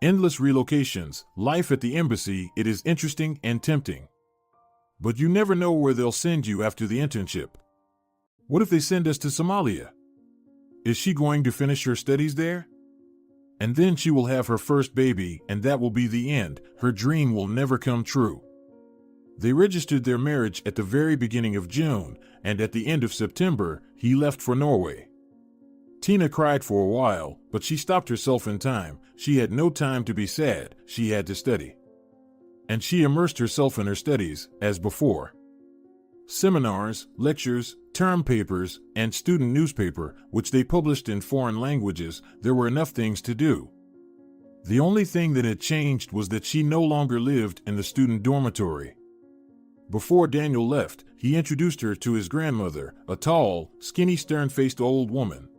Endless relocations, life at the embassy, it is interesting and tempting. But you never know where they'll send you after the internship. What if they send us to Somalia? Is she going to finish her studies there? And then she will have her first baby, and that will be the end. Her dream will never come true. They registered their marriage at the very beginning of June, and at the end of September, he left for Norway. Tina cried for a while, but she stopped herself in time. She had no time to be sad, she had to study. And she immersed herself in her studies, as before. Seminars, lectures, term papers, and student newspaper, which they published in foreign languages, there were enough things to do. The only thing that had changed was that she no longer lived in the student dormitory. Before Daniel left, he introduced her to his grandmother, a tall, skinny, stern-faced old woman.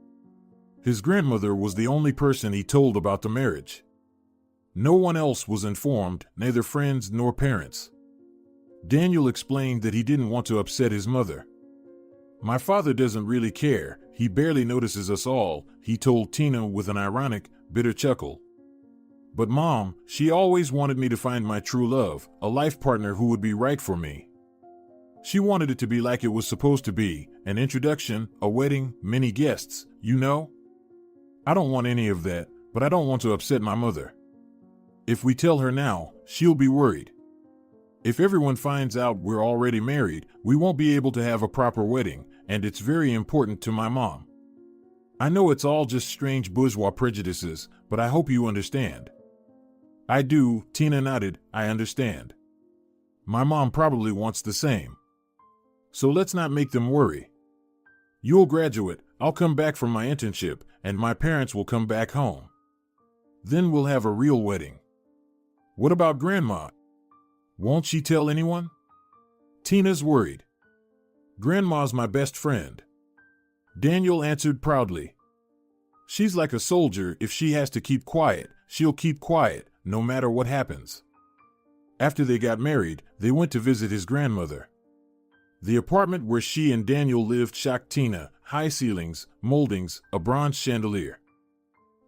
His grandmother was the only person he told about the marriage. No one else was informed, neither friends nor parents. Daniel explained that he didn't want to upset his mother. My father doesn't really care, he barely notices us all, he told Tina with an ironic, bitter chuckle. But Mom, she always wanted me to find my true love, a life partner who would be right for me. She wanted it to be like it was supposed to be, an introduction, a wedding, many guests, you know? I don't want any of that, but I don't want to upset my mother. If we tell her now, she'll be worried. If everyone finds out we're already married, we won't be able to have a proper wedding, and it's very important to my mom. I know it's all just strange bourgeois prejudices, but I hope you understand. I do, Tina nodded, I understand. My mom probably wants the same. So let's not make them worry. You'll graduate, I'll come back from my internship, and my parents will come back home. Then we'll have a real wedding. What about Grandma? Won't she tell anyone? Tina's worried. Grandma's my best friend. Daniel answered proudly. She's like a soldier, if she has to keep quiet, she'll keep quiet, no matter what happens. After they got married, they went to visit his grandmother. The apartment where she and Daniel lived shocked Tina, high ceilings, moldings, a bronze chandelier.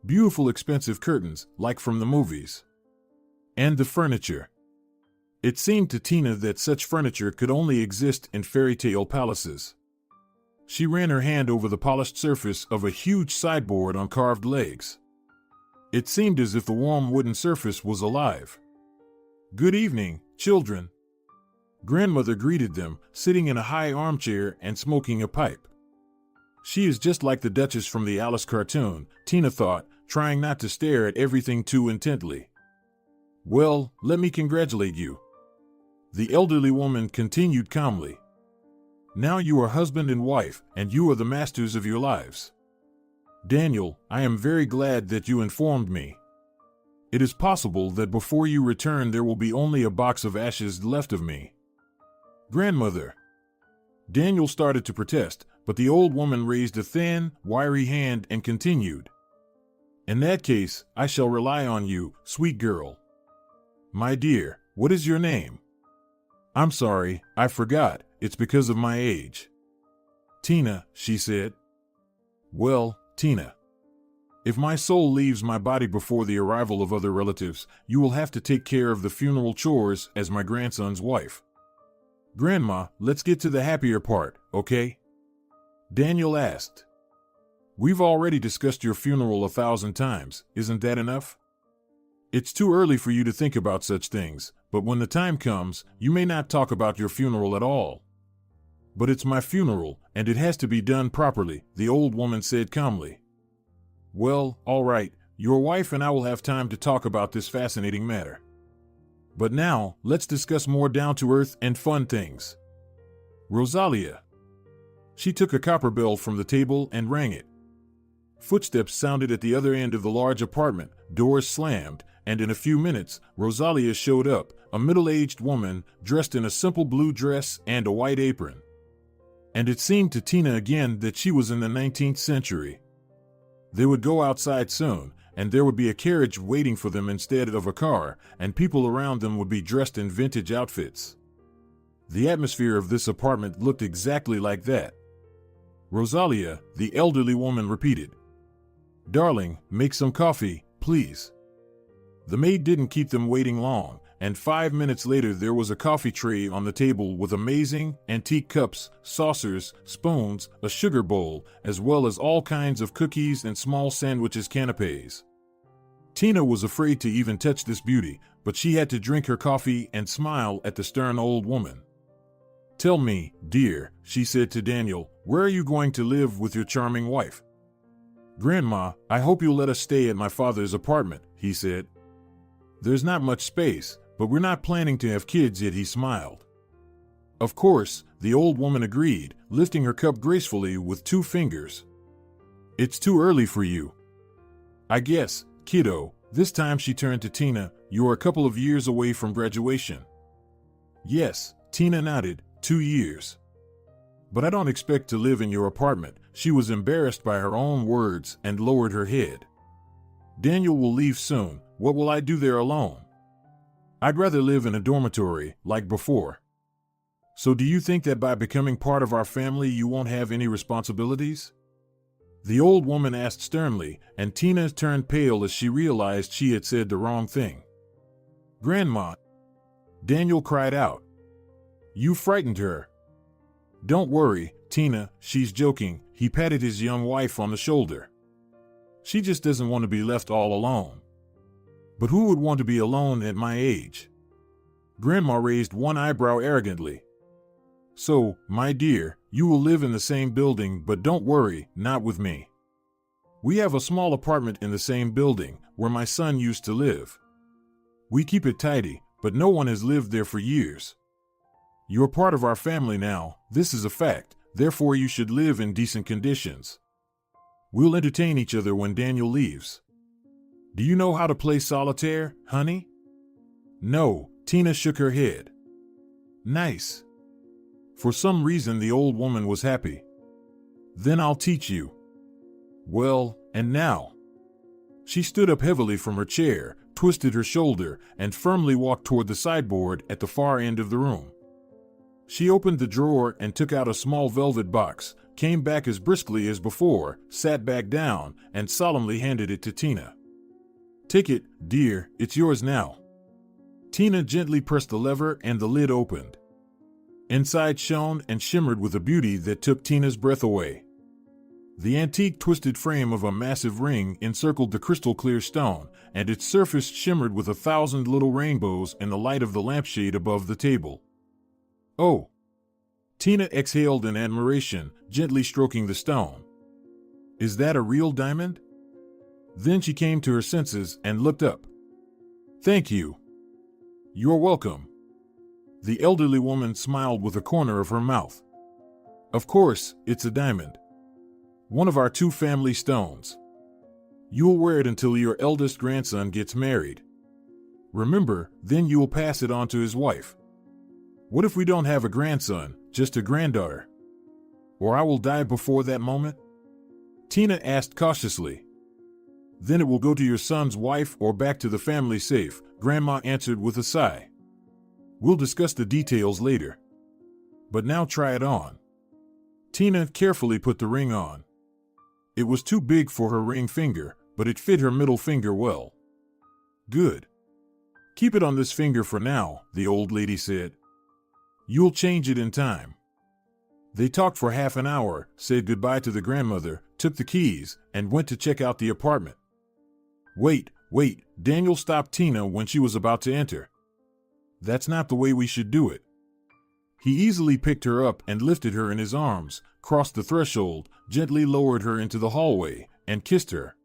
Beautiful expensive curtains, like from the movies. And the furniture. It seemed to Tina that such furniture could only exist in fairy tale palaces. She ran her hand over the polished surface of a huge sideboard on carved legs. It seemed as if the warm wooden surface was alive. Good evening, children. Grandmother greeted them, sitting in a high armchair and smoking a pipe. She is just like the Duchess from the Alice cartoon, Tina thought, trying not to stare at everything too intently. Well, let me congratulate you. The elderly woman continued calmly. Now you are husband and wife, and you are the masters of your lives. Daniel, I am very glad that you informed me. It is possible that before you return there will be only a box of ashes left of me. Grandmother. Daniel started to protest, but the old woman raised a thin, wiry hand and continued. In that case, I shall rely on you, sweet girl. My dear, what is your name? I'm sorry, I forgot, it's because of my age. Tina, she said. Well, Tina. If my soul leaves my body before the arrival of other relatives, you will have to take care of the funeral chores as my grandson's wife. Grandma, let's get to the happier part, okay? Daniel asked. We've already discussed your funeral 1,000 times, isn't that enough? It's too early for you to think about such things, but when the time comes, you may not talk about your funeral at all. But it's my funeral, and it has to be done properly, the old woman said calmly. Well, all right, your wife and I will have time to talk about this fascinating matter. But now, let's discuss more down-to-earth and fun things. Rosalia. She took a copper bell from the table and rang it. Footsteps sounded at the other end of the large apartment, doors slammed, and in a few minutes, Rosalia showed up, a middle-aged woman dressed in a simple blue dress and a white apron. And it seemed to Tina again that she was in the 19th century. They would go outside soon, and there would be a carriage waiting for them instead of a car, and people around them would be dressed in vintage outfits. The atmosphere of this apartment looked exactly like that. Rosalia, the elderly woman, repeated, "Darling, make some coffee, please." The maid didn't keep them waiting long, and 5 minutes later there was a coffee tray on the table with amazing, antique cups, saucers, spoons, a sugar bowl, as well as all kinds of cookies and small sandwiches canapes. Tina was afraid to even touch this beauty, but she had to drink her coffee and smile at the stern old woman. "Tell me, dear," she said to Daniel, "where are you going to live with your charming wife?" "Grandma, I hope you'll let us stay at my father's apartment," he said. "There's not much space, but we're not planning to have kids yet," he smiled. Of course, the old woman agreed, lifting her cup gracefully with 2 fingers. "It's too early for you. I guess, kiddo." This time she turned to Tina, "You're a couple of years away from graduation." "Yes," Tina nodded, 2 years. "But I don't expect to live in your apartment." She was embarrassed by her own words and lowered her head. "Daniel will leave soon. What will I do there alone? I'd rather live in a dormitory, like before." "So do you think that by becoming part of our family you won't have any responsibilities?" the old woman asked sternly, and Tina turned pale as she realized she had said the wrong thing. "Grandma!" Daniel cried out. "You frightened her." "Don't worry, Tina, she's joking," he patted his young wife on the shoulder. "She just doesn't want to be left all alone." "But who would want to be alone at my age?" Grandma raised one eyebrow arrogantly. "So, my dear, you will live in the same building, but don't worry, not with me. We have a small apartment in the same building, where my son used to live. We keep it tidy, but no one has lived there for years. You're part of our family now, this is a fact, therefore you should live in decent conditions. We'll entertain each other when Daniel leaves. Do you know how to play solitaire, honey?" "No," Tina shook her head. "Nice." For some reason the old woman was happy. "Then I'll teach you." "Well, and now?" She stood up heavily from her chair, twisted her shoulder, and firmly walked toward the sideboard at the far end of the room. She opened the drawer and took out a small velvet box, came back as briskly as before, sat back down, and solemnly handed it to Tina. "Take it, dear, it's yours now." Tina gently pressed the lever and the lid opened. Inside shone and shimmered with a beauty that took Tina's breath away. The antique twisted frame of a massive ring encircled the crystal-clear stone, and its surface shimmered with 1,000 little rainbows in the light of the lampshade above the table. "Oh!" Tina exhaled in admiration, gently stroking the stone. "Is that a real diamond?" Then she came to her senses and looked up. "Thank you." "You're welcome." The elderly woman smiled with a corner of her mouth. "Of course, it's a diamond. One of our 2 family stones. You'll wear it until your eldest grandson gets married. Remember, then you'll pass it on to his wife. What if we don't have a grandson, just a granddaughter? Or I will die before that moment?" Tina asked cautiously. "Then it will go to your son's wife or back to the family safe," Grandma answered with a sigh. "We'll discuss the details later. But now try it on." Tina carefully put the ring on. It was too big for her ring finger, but it fit her middle finger well. "Good. Keep it on this finger for now," the old lady said. "You'll change it in time." They talked for half an hour, said goodbye to the grandmother, took the keys, and went to check out the apartment. Wait, Daniel stopped Tina when she was about to enter. That's not the way we should do it. He easily picked her up and lifted her in his arms, crossed the threshold, gently lowered her into the hallway, and kissed her.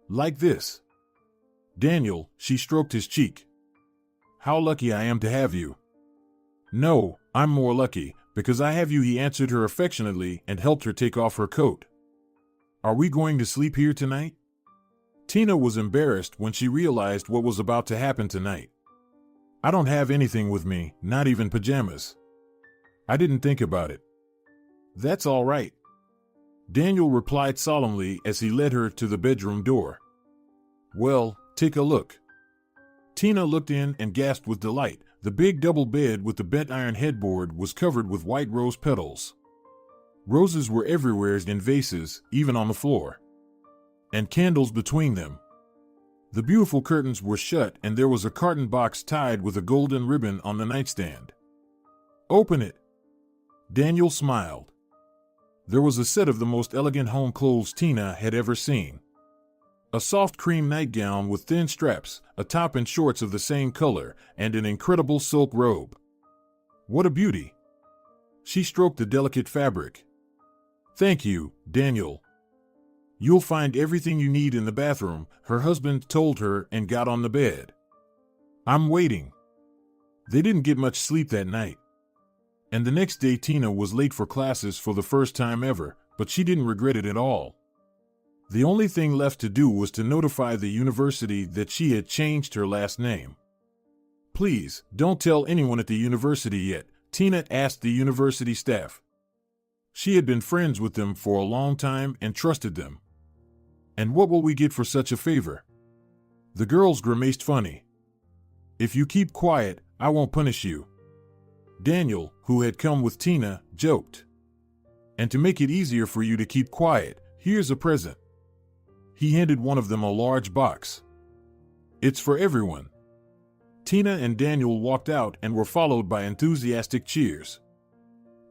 Like this. Daniel, she stroked his cheek. How lucky I am to have you. No, I'm more lucky, because I have you, he answered her affectionately and helped her take off her coat. Are we going to sleep here tonight? Tina was embarrassed when she realized what was about to happen tonight. I don't have anything with me, not even pajamas. I didn't think about it. That's all right. Daniel replied solemnly as he led her to the bedroom door. Well, take a look. Tina looked in and gasped with delight. The big double bed with the bent iron headboard was covered with white rose petals. Roses were everywhere in vases, even on the floor. And candles between them. The beautiful curtains were shut and there was a carton box tied with a golden ribbon on the nightstand. Open it. Daniel smiled. There was a set of the most elegant home clothes Tina had ever seen. A soft cream nightgown with thin straps, a top and shorts of the same color, and an incredible silk robe. What a beauty! She stroked the delicate fabric. Thank you, Daniel. You'll find everything you need in the bathroom, her husband told her and got on the bed. I'm waiting. They didn't get much sleep that night. And the next day Tina was late for classes for the first time ever, but she didn't regret it at all. The only thing left to do was to notify the university that she had changed her last name. Please, don't tell anyone at the university yet, Tina asked the university staff. She had been friends with them for a long time and trusted them. And what will we get for such a favor? The girls grimaced funny. If you keep quiet, I won't punish you. Daniel, who had come with Tina, joked. And to make it easier for you to keep quiet, here's a present. He handed one of them a large box. It's for everyone. Tina and Daniel walked out and were followed by enthusiastic cheers.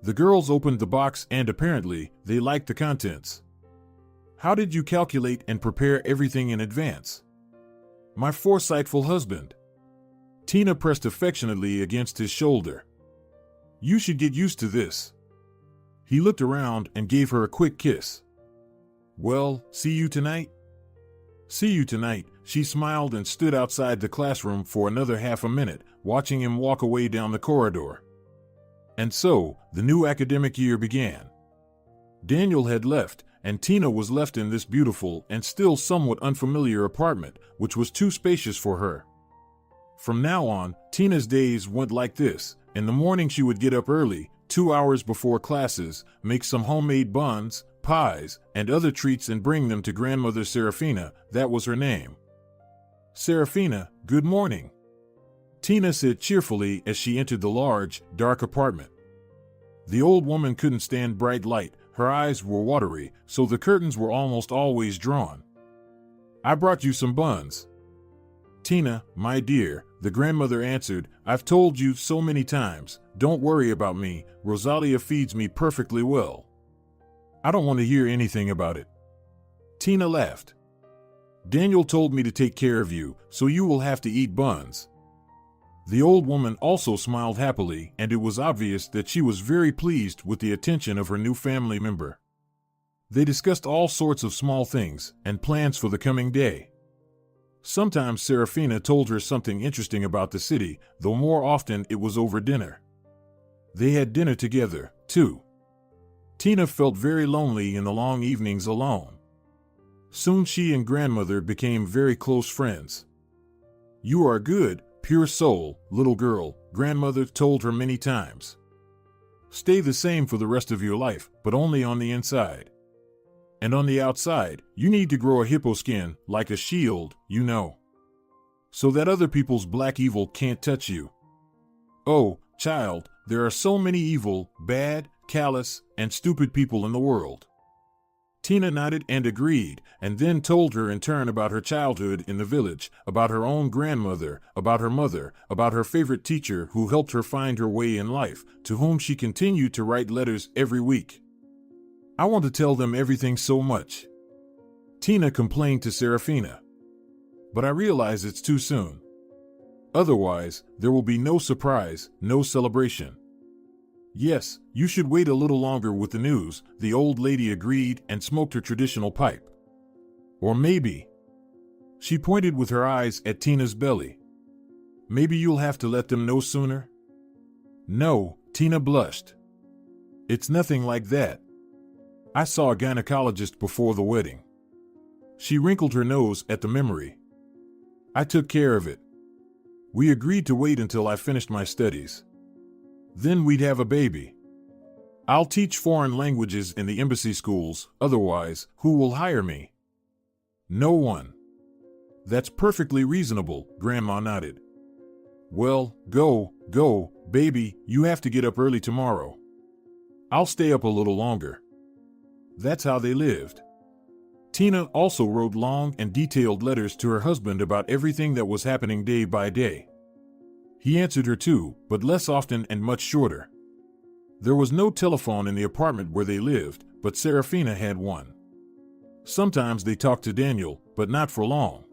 The girls opened the box and apparently they liked the contents. How did you calculate and prepare everything in advance? My foresightful husband. Tina pressed affectionately against his shoulder. You should get used to this. He looked around and gave her a quick kiss. Well, see you tonight? See you tonight, she smiled and stood outside the classroom for another half a minute, watching him walk away down the corridor. And so, the new academic year began. Daniel had left, and Tina was left in this beautiful and still somewhat unfamiliar apartment, which was too spacious for her. From now on, Tina's days went like this. In the morning she would get up early, 2 hours before classes, make some homemade buns, pies, and other treats and bring them to grandmother Serafina, that was her name. Serafina, good morning. Tina said cheerfully as she entered the large, dark apartment. The old woman couldn't stand bright light, her eyes were watery, so the curtains were almost always drawn. I brought you some buns. Tina, my dear, the grandmother answered, I've told you so many times, don't worry about me, Rosalia feeds me perfectly well. I don't want to hear anything about it. Tina laughed. Daniel told me to take care of you, so you will have to eat buns. The old woman also smiled happily, and it was obvious that she was very pleased with the attention of her new family member. They discussed all sorts of small things and plans for the coming day. Sometimes Serafina told her something interesting about the city, though more often it was over dinner. They had dinner together, too. Tina felt very lonely in the long evenings alone. Soon she and grandmother became very close friends. You are a good, pure soul, little girl, grandmother told her many times. Stay the same for the rest of your life, but only on the inside. And on the outside, you need to grow a hippo skin, like a shield, you know. So that other people's black evil can't touch you. Oh, child, there are so many evil, bad, callous, and stupid people in the world. Tina nodded and agreed, and then told her in turn about her childhood in the village, about her own grandmother, about her mother, about her favorite teacher who helped her find her way in life, to whom she continued to write letters every week. "I want to tell them everything so much," Tina complained to Serafina. "But I realize it's too soon. Otherwise, there will be no surprise, no celebration." "Yes, you should wait a little longer with the news," the old lady agreed and smoked her traditional pipe. "Or maybe," she pointed with her eyes at Tina's belly, "maybe you'll have to let them know sooner?" "No," Tina blushed. "It's nothing like that. I saw a gynecologist before the wedding." She wrinkled her nose at the memory. "I took care of it. We agreed to wait until I finished my studies. Then we'd have a baby. I'll teach foreign languages in the embassy schools, otherwise, who will hire me?" "No one." "That's perfectly reasonable," Grandma nodded. "Well, go, baby, you have to get up early tomorrow." "I'll stay up a little longer." That's how they lived. Tina also wrote long and detailed letters to her husband about everything that was happening day by day. He answered her too, but less often and much shorter. There was no telephone in the apartment where they lived, but Serafina had one. Sometimes they talked to Daniel, but not for long.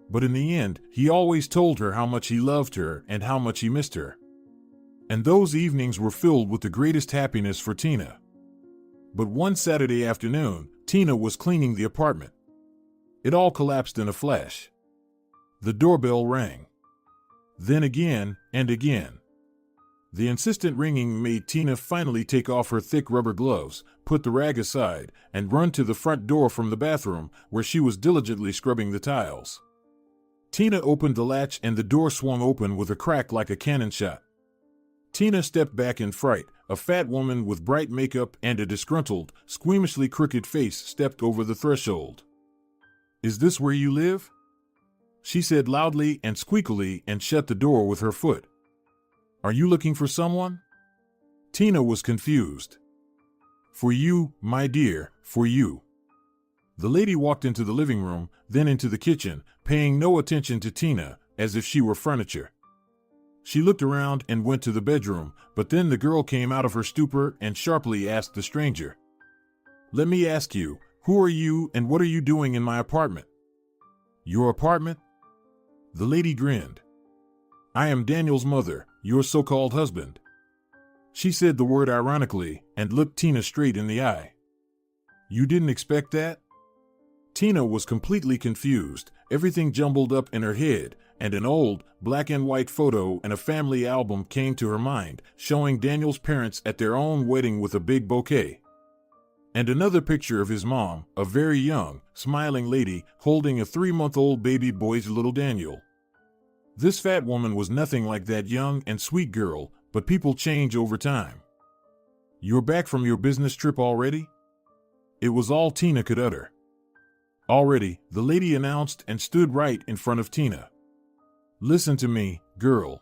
But in the end, he always told her how much he loved her and how much he missed her. And those evenings were filled with the greatest happiness for Tina. But one Saturday afternoon, Tina was cleaning the apartment. It all collapsed in a flash. The doorbell rang. Then again and again. The insistent ringing made Tina finally take off her thick rubber gloves, put the rag aside, and run to the front door from the bathroom, where she was diligently scrubbing the tiles. Tina opened the latch and the door swung open with a crack like a cannon shot. Tina stepped back in fright. A fat woman with bright makeup and a disgruntled, squeamishly crooked face stepped over the threshold. "Is this where you live?" she said loudly and squeakily and shut the door with her foot. "Are you looking for someone?" Tina was confused. "For you, my dear, for you." The lady walked into the living room, then into the kitchen, paying no attention to Tina, as if she were furniture. She looked around and went to the bedroom, but then the girl came out of her stupor and sharply asked the stranger, "Let me ask you, who are you and what are you doing in my apartment?" "Your apartment?" The lady grinned. "I am Daniel's mother, your so-called husband." She said the word ironically and looked Tina straight in the eye. "You didn't expect that?" Tina was completely confused, everything jumbled up in her head, and an old, black and white photo and a family album came to her mind, showing Daniel's parents at their own wedding with a big bouquet. And another picture of his mom, a very young, smiling lady, holding a 3-month-old baby boy's little Daniel. This fat woman was nothing like that young and sweet girl, but people change over time. "You're back from your business trip already?" It was all Tina could utter. "Already," the lady announced and stood right in front of Tina. "Listen to me, girl."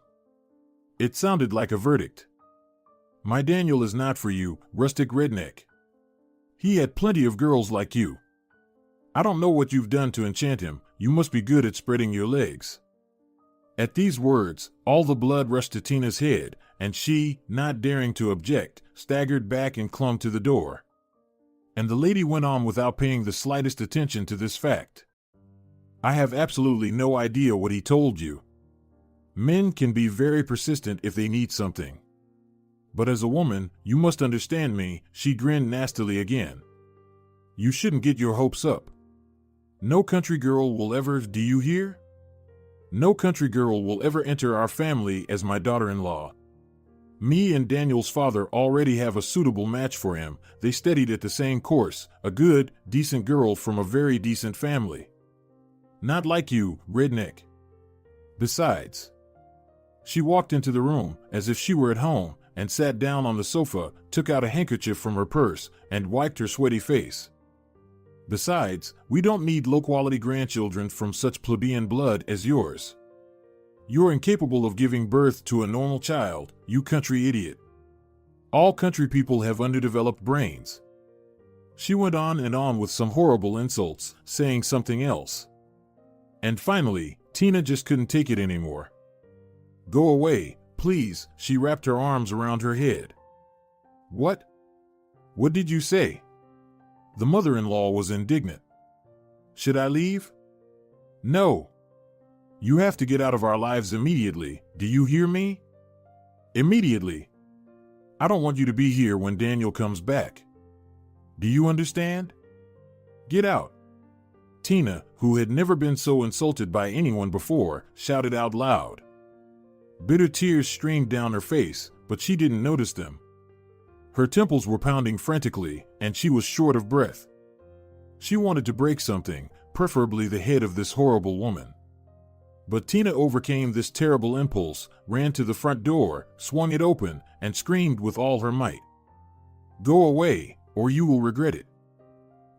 It sounded like a verdict. "My Daniel is not for you, rustic redneck. He had plenty of girls like you. I don't know what you've done to enchant him, you must be good at spreading your legs." At these words, all the blood rushed to Tina's head, and she, not daring to object, staggered back and clung to the door. And the lady went on without paying the slightest attention to this fact. "I have absolutely no idea what he told you. Men can be very persistent if they need something. But as a woman, you must understand me," she grinned nastily again. "You shouldn't get your hopes up. No country girl will ever, do you hear? No country girl will ever enter our family as my daughter-in-law. Me and Daniel's father already have a suitable match for him. They studied at the same course, a good, decent girl from a very decent family. Not like you, redneck. Besides," she walked into the room as if she were at home and sat down on the sofa, took out a handkerchief from her purse, and wiped her sweaty face. "Besides, we don't need low-quality grandchildren from such plebeian blood as yours. You're incapable of giving birth to a normal child, you country idiot. All country people have underdeveloped brains." She went on and on with some horrible insults, saying something else. And finally, Tina just couldn't take it anymore. "Go away, please," she wrapped her arms around her head. "What? What did you say?" The mother-in-law was indignant. "Should I leave?" "No. You have to get out of our lives immediately, do you hear me? Immediately. I don't want you to be here when Daniel comes back. Do you understand? Get out." Tina, who had never been so insulted by anyone before, shouted out loud. Bitter tears streamed down her face, but she didn't notice them. Her temples were pounding frantically, and she was short of breath. She wanted to break something, preferably the head of this horrible woman. But Tina overcame this terrible impulse, ran to the front door, swung it open, and screamed with all her might. "Go away, or you will regret it."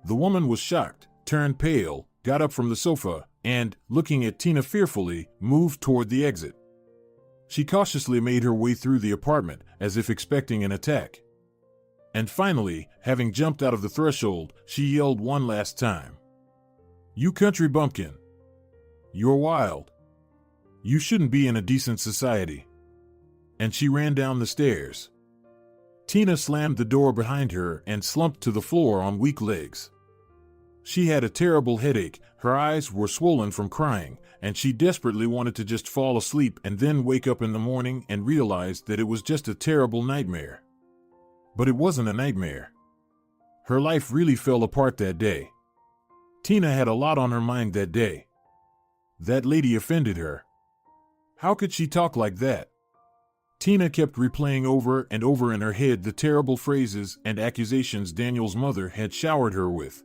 The woman was shocked, turned pale, got up from the sofa, and, looking at Tina fearfully, moved toward the exit. She cautiously made her way through the apartment, as if expecting an attack. And finally, having jumped out of the threshold, she yelled one last time. "You country bumpkin! You're wild. You shouldn't be in a decent society." And she ran down the stairs. Tina slammed the door behind her and slumped to the floor on weak legs. She had a terrible headache, her eyes were swollen from crying, and she desperately wanted to just fall asleep and then wake up in the morning and realize that it was just a terrible nightmare. But it wasn't a nightmare. Her life really fell apart that day. Tina had a lot on her mind that day. That lady offended her. How could she talk like that? Tina kept replaying over and over in her head the terrible phrases and accusations Daniel's mother had showered her with.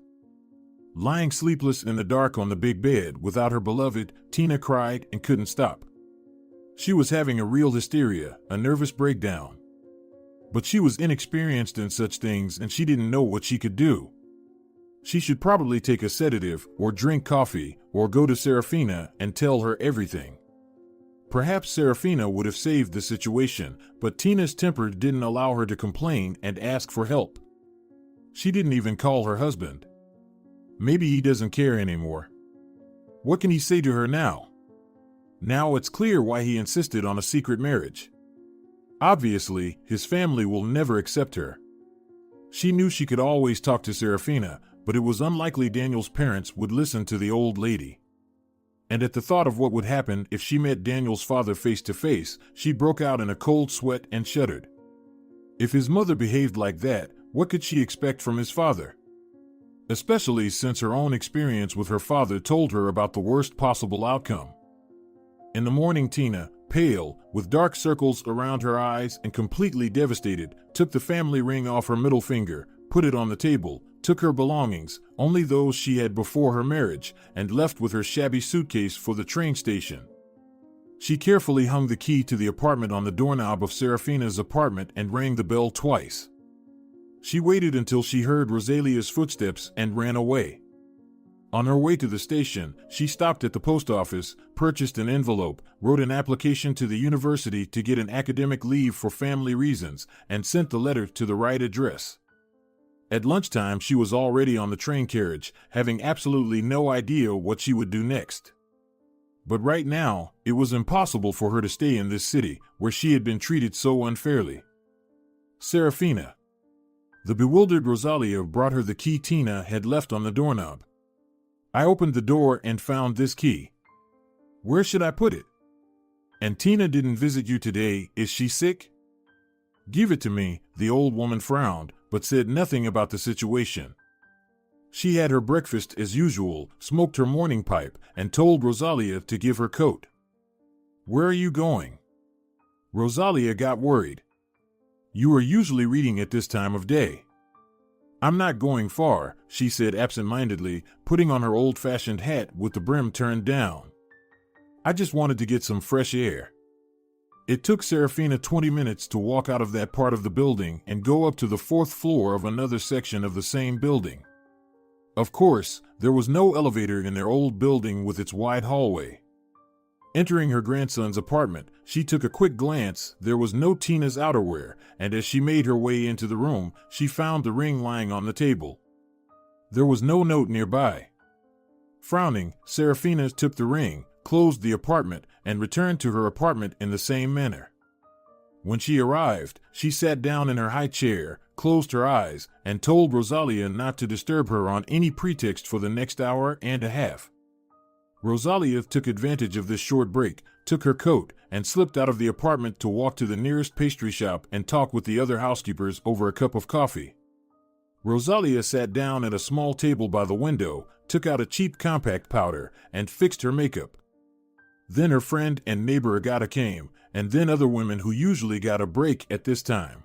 Lying sleepless in the dark on the big bed without her beloved, Tina cried and couldn't stop. She was having a real hysteria, a nervous breakdown. But she was inexperienced in such things and she didn't know what she could do. She should probably take a sedative, or drink coffee, or go to Serafina and tell her everything. Perhaps Serafina would have saved the situation, but Tina's temper didn't allow her to complain and ask for help. She didn't even call her husband. Maybe he doesn't care anymore. What can he say to her now? Now it's clear why he insisted on a secret marriage. Obviously, his family will never accept her. She knew she could always talk to Serafina, but it was unlikely Daniel's parents would listen to the old lady. And at the thought of what would happen if she met Daniel's father face to face, she broke out in a cold sweat and shuddered. If his mother behaved like that, what could she expect from his father? Especially since her own experience with her father told her about the worst possible outcome. In the morning, Tina, pale, with dark circles around her eyes and completely devastated, took the family ring off her middle finger, put it on the table, took her belongings, only those she had before her marriage, and left with her shabby suitcase for the train station. She carefully hung the key to the apartment on the doorknob of Serafina's apartment and rang the bell twice. She waited until she heard Rosalia's footsteps and ran away. On her way to the station, she stopped at the post office, purchased an envelope, wrote an application to the university to get an academic leave for family reasons, and sent the letter to the right address. At lunchtime, she was already on the train carriage, having absolutely no idea what she would do next. But right now, it was impossible for her to stay in this city, where she had been treated so unfairly. Serafina. The bewildered Rosalia brought her the key Tina had left on the doorknob. I opened the door and found this key. Where should I put it? And Tina didn't visit you today, is she sick? Give it to me, the old woman frowned, but said nothing about the situation. She had her breakfast as usual, smoked her morning pipe, and told Rosalia to give her coat. Where are you going? Rosalia got worried. You are usually reading at this time of day. I'm not going far, she said absent-mindedly, putting on her old-fashioned hat with the brim turned down. I just wanted to get some fresh air. It took Serafina 20 minutes to walk out of that part of the building and go up to the 4th floor of another section of the same building. Of course, there was no elevator in their old building with its wide hallway. Entering her grandson's apartment, she took a quick glance. There was no Tina's outerwear, and as she made her way into the room, she found the ring lying on the table. There was no note nearby. Frowning, Serafina took the ring, closed the apartment, and returned to her apartment in the same manner. When she arrived, she sat down in her high chair, closed her eyes, and told Rosalia not to disturb her on any pretext for the next hour and a half. Rosalia took advantage of this short break, took her coat, and slipped out of the apartment to walk to the nearest pastry shop and talk with the other housekeepers over a cup of coffee. Rosalia sat down at a small table by the window, took out a cheap compact powder, and fixed her makeup. Then her friend and neighbor Agata came, and then other women who usually got a break at this time.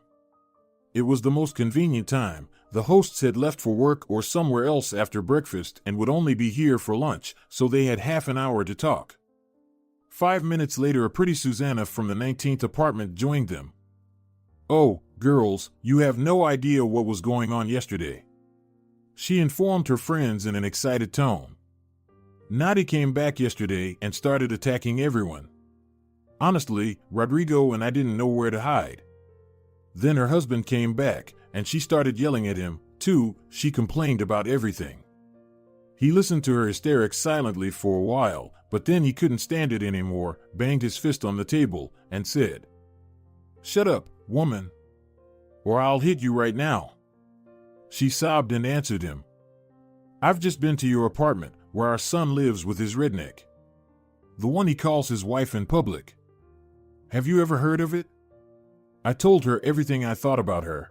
It was the most convenient time. The hosts had left for work or somewhere else after breakfast and would only be here for lunch, so they had half an hour to talk. 5 minutes later, a pretty Susanna from the 19th apartment joined them. "Oh, girls, you have no idea what was going on yesterday," she informed her friends in an excited tone. "Nadi came back yesterday and started attacking everyone. Honestly, Rodrigo and I didn't know where to hide. Then her husband came back, and she started yelling at him, too. She complained about everything. He listened to her hysterics silently for a while, but then he couldn't stand it anymore, banged his fist on the table, and said, 'Shut up, woman, or I'll hit you right now.' She sobbed and answered him, 'I've just been to your apartment, where our son lives with his redneck. The one he calls his wife in public. Have you ever heard of it?' I told her everything I thought about her.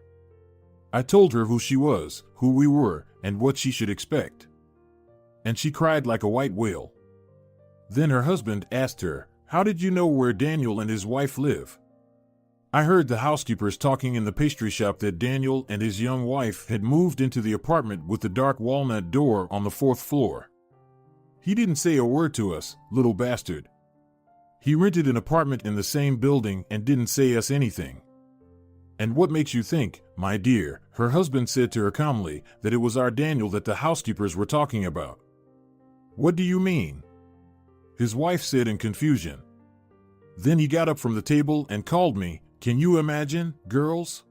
I told her who she was, who we were, and what she should expect. And she cried like a white whale. Then her husband asked her, 'How did you know where Daniel and his wife live?' I heard the housekeepers talking in the pastry shop that Daniel and his young wife had moved into the apartment with the dark walnut door on the 4th floor. He didn't say a word to us, little bastard. He rented an apartment in the same building and didn't say us anything. And what makes you think, my dear," her husband said to her calmly, "that it was our Daniel that the housekeepers were talking about?" "What do you mean?" his wife said in confusion. Then he got up from the table and called me. Can you imagine, girls?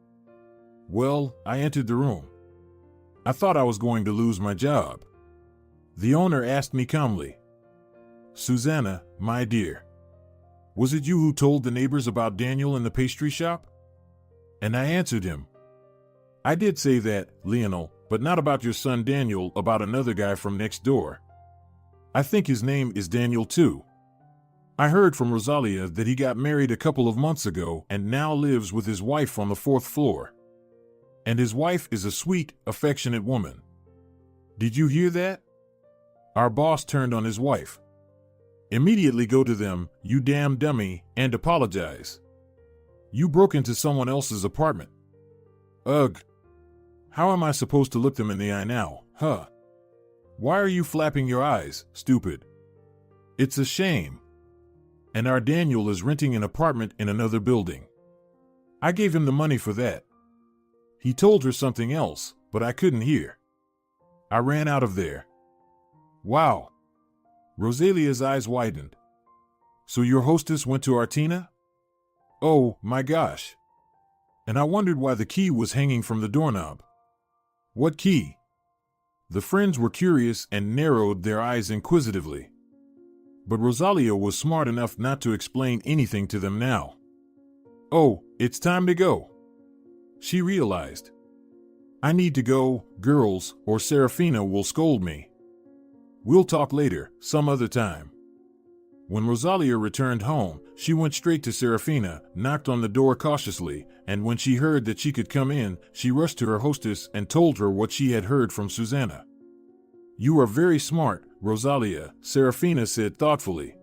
Well, I entered the room. I thought I was going to lose my job. The owner asked me calmly, "Susanna, my dear, was it you who told the neighbors about Daniel in the pastry shop?" And I answered him, "I did say that, Lionel, but not about your son Daniel, about another guy from next door. I think his name is Daniel too. I heard from Rosalia that he got married a couple of months ago and now lives with his wife on the 4th floor. And his wife is a sweet, affectionate woman. Did you hear that?" Our boss turned on his wife. "Immediately go to them, you damn dummy, and apologize. You broke into someone else's apartment. Ugh. How am I supposed to look them in the eye now, huh? Why are you flapping your eyes, stupid? It's a shame. And our Daniel is renting an apartment in another building. I gave him the money for that." He told her something else, but I couldn't hear. I ran out of there. Wow. Rosalia's eyes widened. "So your hostess went to Artina?" "Oh, my gosh." And I wondered why the key was hanging from the doorknob. "What key?" The friends were curious and narrowed their eyes inquisitively. But Rosalia was smart enough not to explain anything to them now. "Oh, it's time to go," she realized. "I need to go, girls, or Serafina will scold me. We'll talk later, some other time." When Rosalia returned home, she went straight to Serafina, knocked on the door cautiously, and when she heard that she could come in, she rushed to her hostess and told her what she had heard from Susanna. "You are very smart, Rosalia," Serafina said thoughtfully.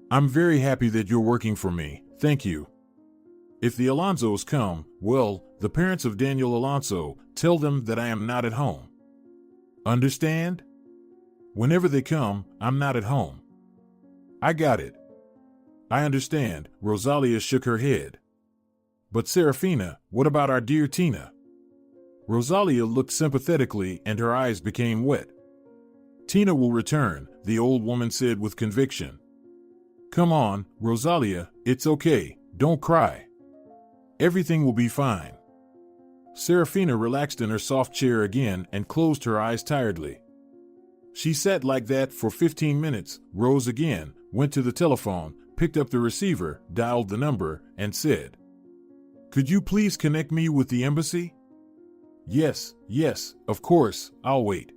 "I'm very happy that you're working for me, thank you. If the Alonsos come, well, the parents of Daniel Alonso, tell them that I am not at home. Understand? Whenever they come, I'm not at home." "I got it." "I understand," Rosalia shook her head. "But Serafina, what about our dear Tina?" Rosalia looked sympathetically and her eyes became wet. "Tina will return," the old woman said with conviction. "Come on, Rosalia, it's okay, don't cry. Everything will be fine." Serafina relaxed in her soft chair again and closed her eyes tiredly. She sat like that for 15 minutes, rose again, went to the telephone, picked up the receiver, dialed the number, and said, "Could you please connect me with the embassy?" Yes, of course, I'll wait."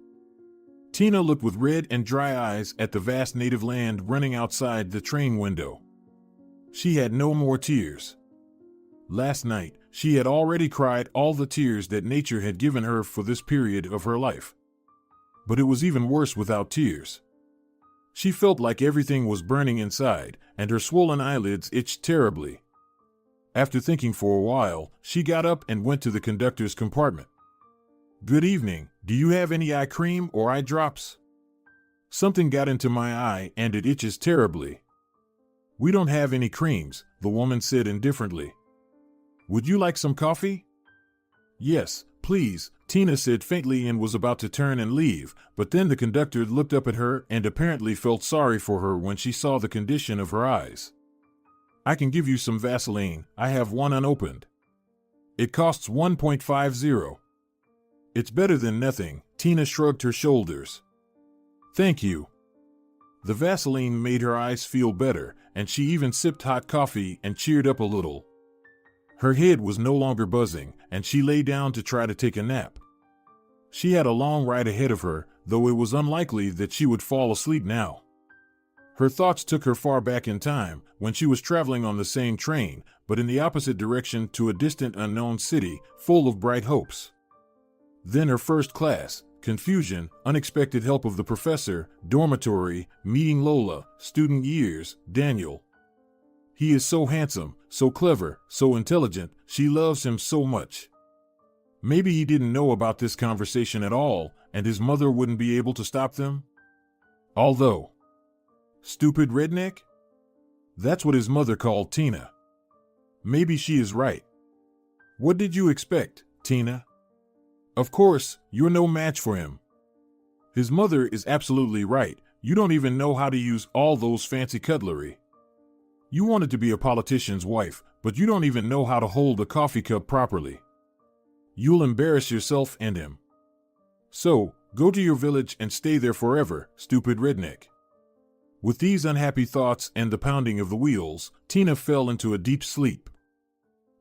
Tina looked with red and dry eyes at the vast native land running outside the train window. She had no more tears. Last night, she had already cried all the tears that nature had given her for this period of her life. But it was even worse without tears. She felt like everything was burning inside, and her swollen eyelids itched terribly. After thinking for a while, she got up and went to the conductor's compartment. "Good evening, do you have any eye cream or eye drops? Something got into my eye and it itches terribly." "We don't have any creams," the woman said indifferently. "Would you like some coffee?" "Yes, please," Tina said faintly and was about to turn and leave, but then the conductor looked up at her and apparently felt sorry for her when she saw the condition of her eyes. "I can give you some Vaseline, I have one unopened. It costs 1.50. "It's better than nothing," Tina shrugged her shoulders. "Thank you." The Vaseline made her eyes feel better, and she even sipped hot coffee and cheered up a little. Her head was no longer buzzing, and she lay down to try to take a nap. She had a long ride ahead of her, though it was unlikely that she would fall asleep now. Her thoughts took her far back in time, when she was traveling on the same train, but in the opposite direction to a distant unknown city, full of bright hopes. Then her first class, confusion, unexpected help of the professor, dormitory, meeting Lola, student years, Daniel. He is so handsome, so clever, so intelligent, she loves him so much. Maybe he didn't know about this conversation at all, and his mother wouldn't be able to stop them? Although, stupid redneck? That's what his mother called Tina. Maybe she is right. What did you expect, Tina? Of course, you're no match for him. His mother is absolutely right. You don't even know how to use all those fancy cutlery. You wanted to be a politician's wife, but you don't even know how to hold a coffee cup properly. You'll embarrass yourself and him. So, go to your village and stay there forever, stupid redneck. With these unhappy thoughts and the pounding of the wheels, Tina fell into a deep sleep.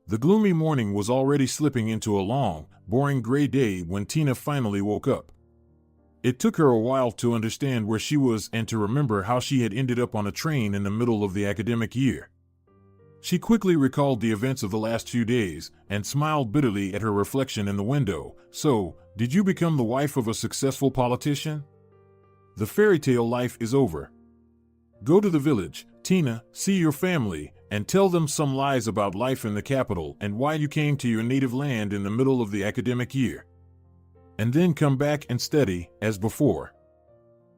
The gloomy morning was already slipping into a long, boring gray day when Tina finally woke up. It took her a while to understand where she was and to remember how she had ended up on a train in the middle of the academic year. She quickly recalled the events of the last few days and smiled bitterly at her reflection in the window. So, did you become the wife of a successful politician? The fairy tale life is over. Go to the village, Tina, see your family, and tell them some lies about life in the capital and why you came to your native land in the middle of the academic year. And then come back and study, as before.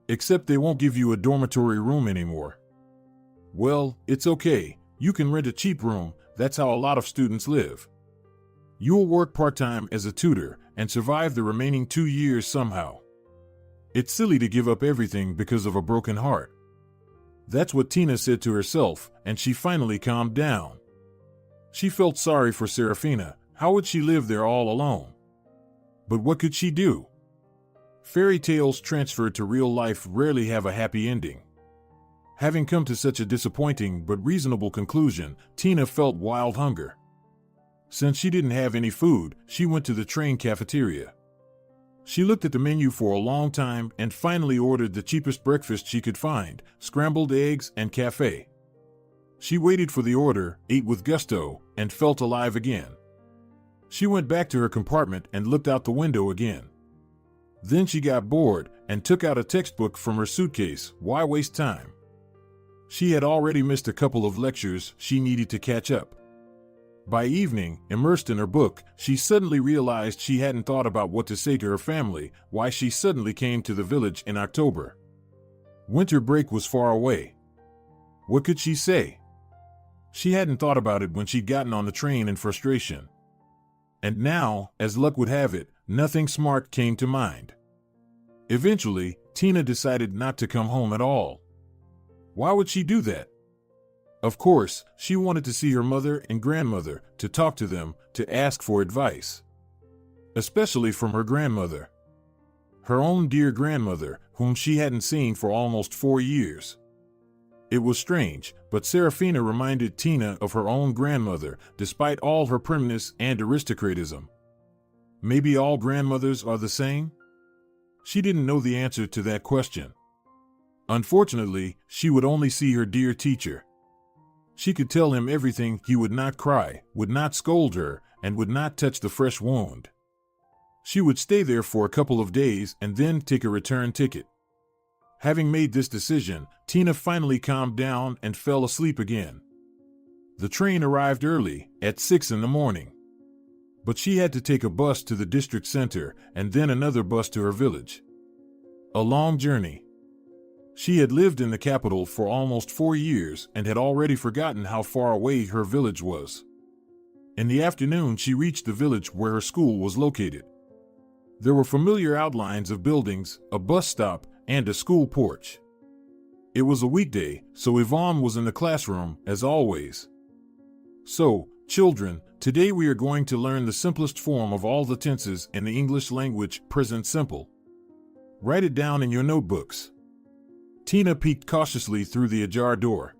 Except they won't give you a dormitory room anymore. Well, it's okay. You can rent a cheap room, that's how a lot of students live. You'll work part-time as a tutor and survive the remaining 2 years somehow. It's silly to give up everything because of a broken heart. That's what Tina said to herself, and she finally calmed down. She felt sorry for Serafina. How would she live there all alone? But what could she do? Fairy tales transferred to real life rarely have a happy ending. Having come to such a disappointing but reasonable conclusion, Tina felt wild hunger. Since she didn't have any food, she went to the train cafeteria. She looked at the menu for a long time and finally ordered the cheapest breakfast she could find, scrambled eggs and cafe. She waited for the order, ate with gusto, and felt alive again. She went back to her compartment and looked out the window again. Then she got bored and took out a textbook from her suitcase. Why waste time? She had already missed a couple of lectures she needed to catch up. By evening, immersed in her book, she suddenly realized she hadn't thought about what to say to her family, why she suddenly came to the village in October. Winter break was far away. What could she say? She hadn't thought about it when she'd gotten on the train in frustration. And now, as luck would have it, nothing smart came to mind. Eventually, Tina decided not to come home at all. Why would she do that? Of course, she wanted to see her mother and grandmother, to talk to them, to ask for advice. especially from her grandmother. Her own dear grandmother, whom she hadn't seen for almost 4 years. It was strange, but Serafina reminded Tina of her own grandmother, despite all her primness and aristocratism. Maybe all grandmothers are the same? She didn't know the answer to that question. Unfortunately, she would only see her dear teacher. She could tell him everything. He would not cry, would not scold her, and would not touch the fresh wound. She would stay there for a couple of days and then take a return ticket. Having made this decision, Tina finally calmed down and fell asleep again. The train arrived early, at 6 in the morning. But she had to take a bus to the district center and then another bus to her village. A long journey. She had lived in the capital for almost 4 years and had already forgotten how far away her village was. In the afternoon, she reached the village where her school was located. There were familiar outlines of buildings, a bus stop, and a school porch. It was a weekday, so Yvonne was in the classroom, as always. So, children, today we are going to learn the simplest form of all the tenses in the English language, present simple. Write it down in your notebooks. Tina peeked cautiously through the ajar door.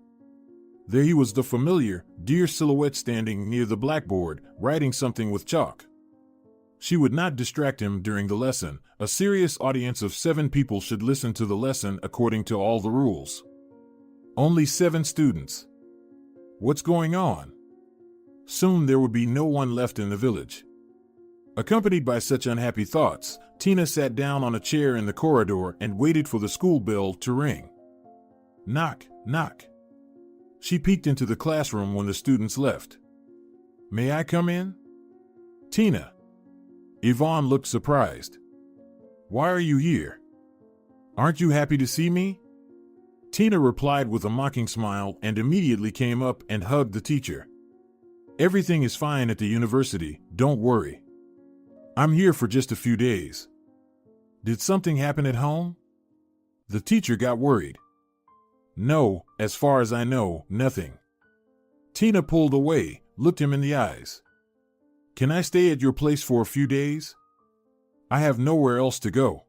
There he was, the familiar, dear silhouette standing near the blackboard, writing something with chalk. She would not distract him during the lesson. A serious audience of 7 people should listen to the lesson according to all the rules. Only 7 students. What's going on? Soon there would be no one left in the village. Accompanied by such unhappy thoughts, Tina sat down on a chair in the corridor and waited for the school bell to ring. Knock, knock. She peeked into the classroom when the students left. May I come in? Tina. Yvonne looked surprised. Why are you here? Aren't you happy to see me? Tina replied with a mocking smile and immediately came up and hugged the teacher. Everything is fine at the university, don't worry. I'm here for just a few days. Did something happen at home? The teacher got worried. No, as far as I know, nothing. Tina pulled away, looked him in the eyes. Can I stay at your place for a few days? I have nowhere else to go.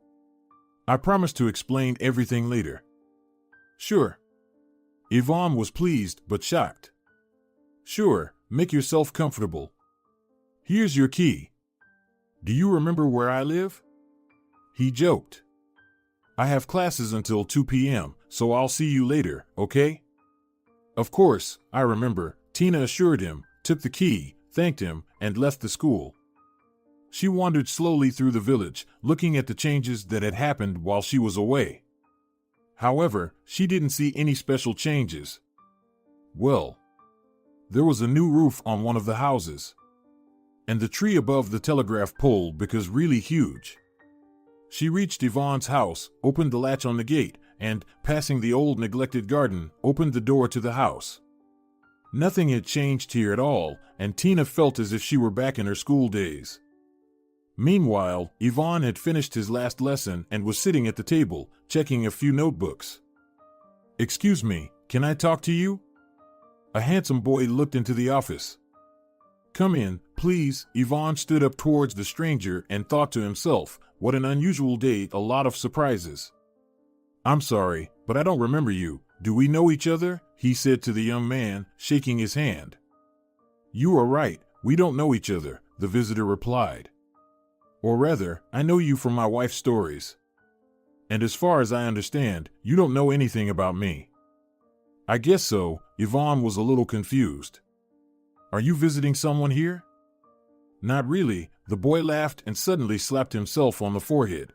I promise to explain everything later. Sure. Yvonne was pleased but shocked. Sure, make yourself comfortable. Here's your key. Do you remember where I live? He joked. I have classes until 2 p.m., so I'll see you later, okay? Of course, I remember, Tina assured him, took the key, thanked him, and left the school. She wandered slowly through the village, looking at the changes that had happened while she was away. However, she didn't see any special changes. Well, there was a new roof on one of the houses. And the tree above the telegraph pole because really huge. She reached Yvonne's house, opened the latch on the gate, and, passing the old neglected garden, opened the door to the house. Nothing had changed here at all, and Tina felt as if she were back in her school days. Meanwhile, Yvonne had finished his last lesson and was sitting at the table, checking a few notebooks. Excuse me, can I talk to you? A handsome boy looked into the office. Come in, please. Yvonne stood up towards the stranger and thought to himself, what an unusual day, a lot of surprises. I'm sorry, but I don't remember you. Do we know each other? He said to the young man, shaking his hand. You are right, we don't know each other, the visitor replied. Or rather, I know you from my wife's stories. And as far as I understand, you don't know anything about me. I guess so. Yvonne was a little confused. Are you visiting someone here? Not really, the boy laughed and suddenly slapped himself on the forehead.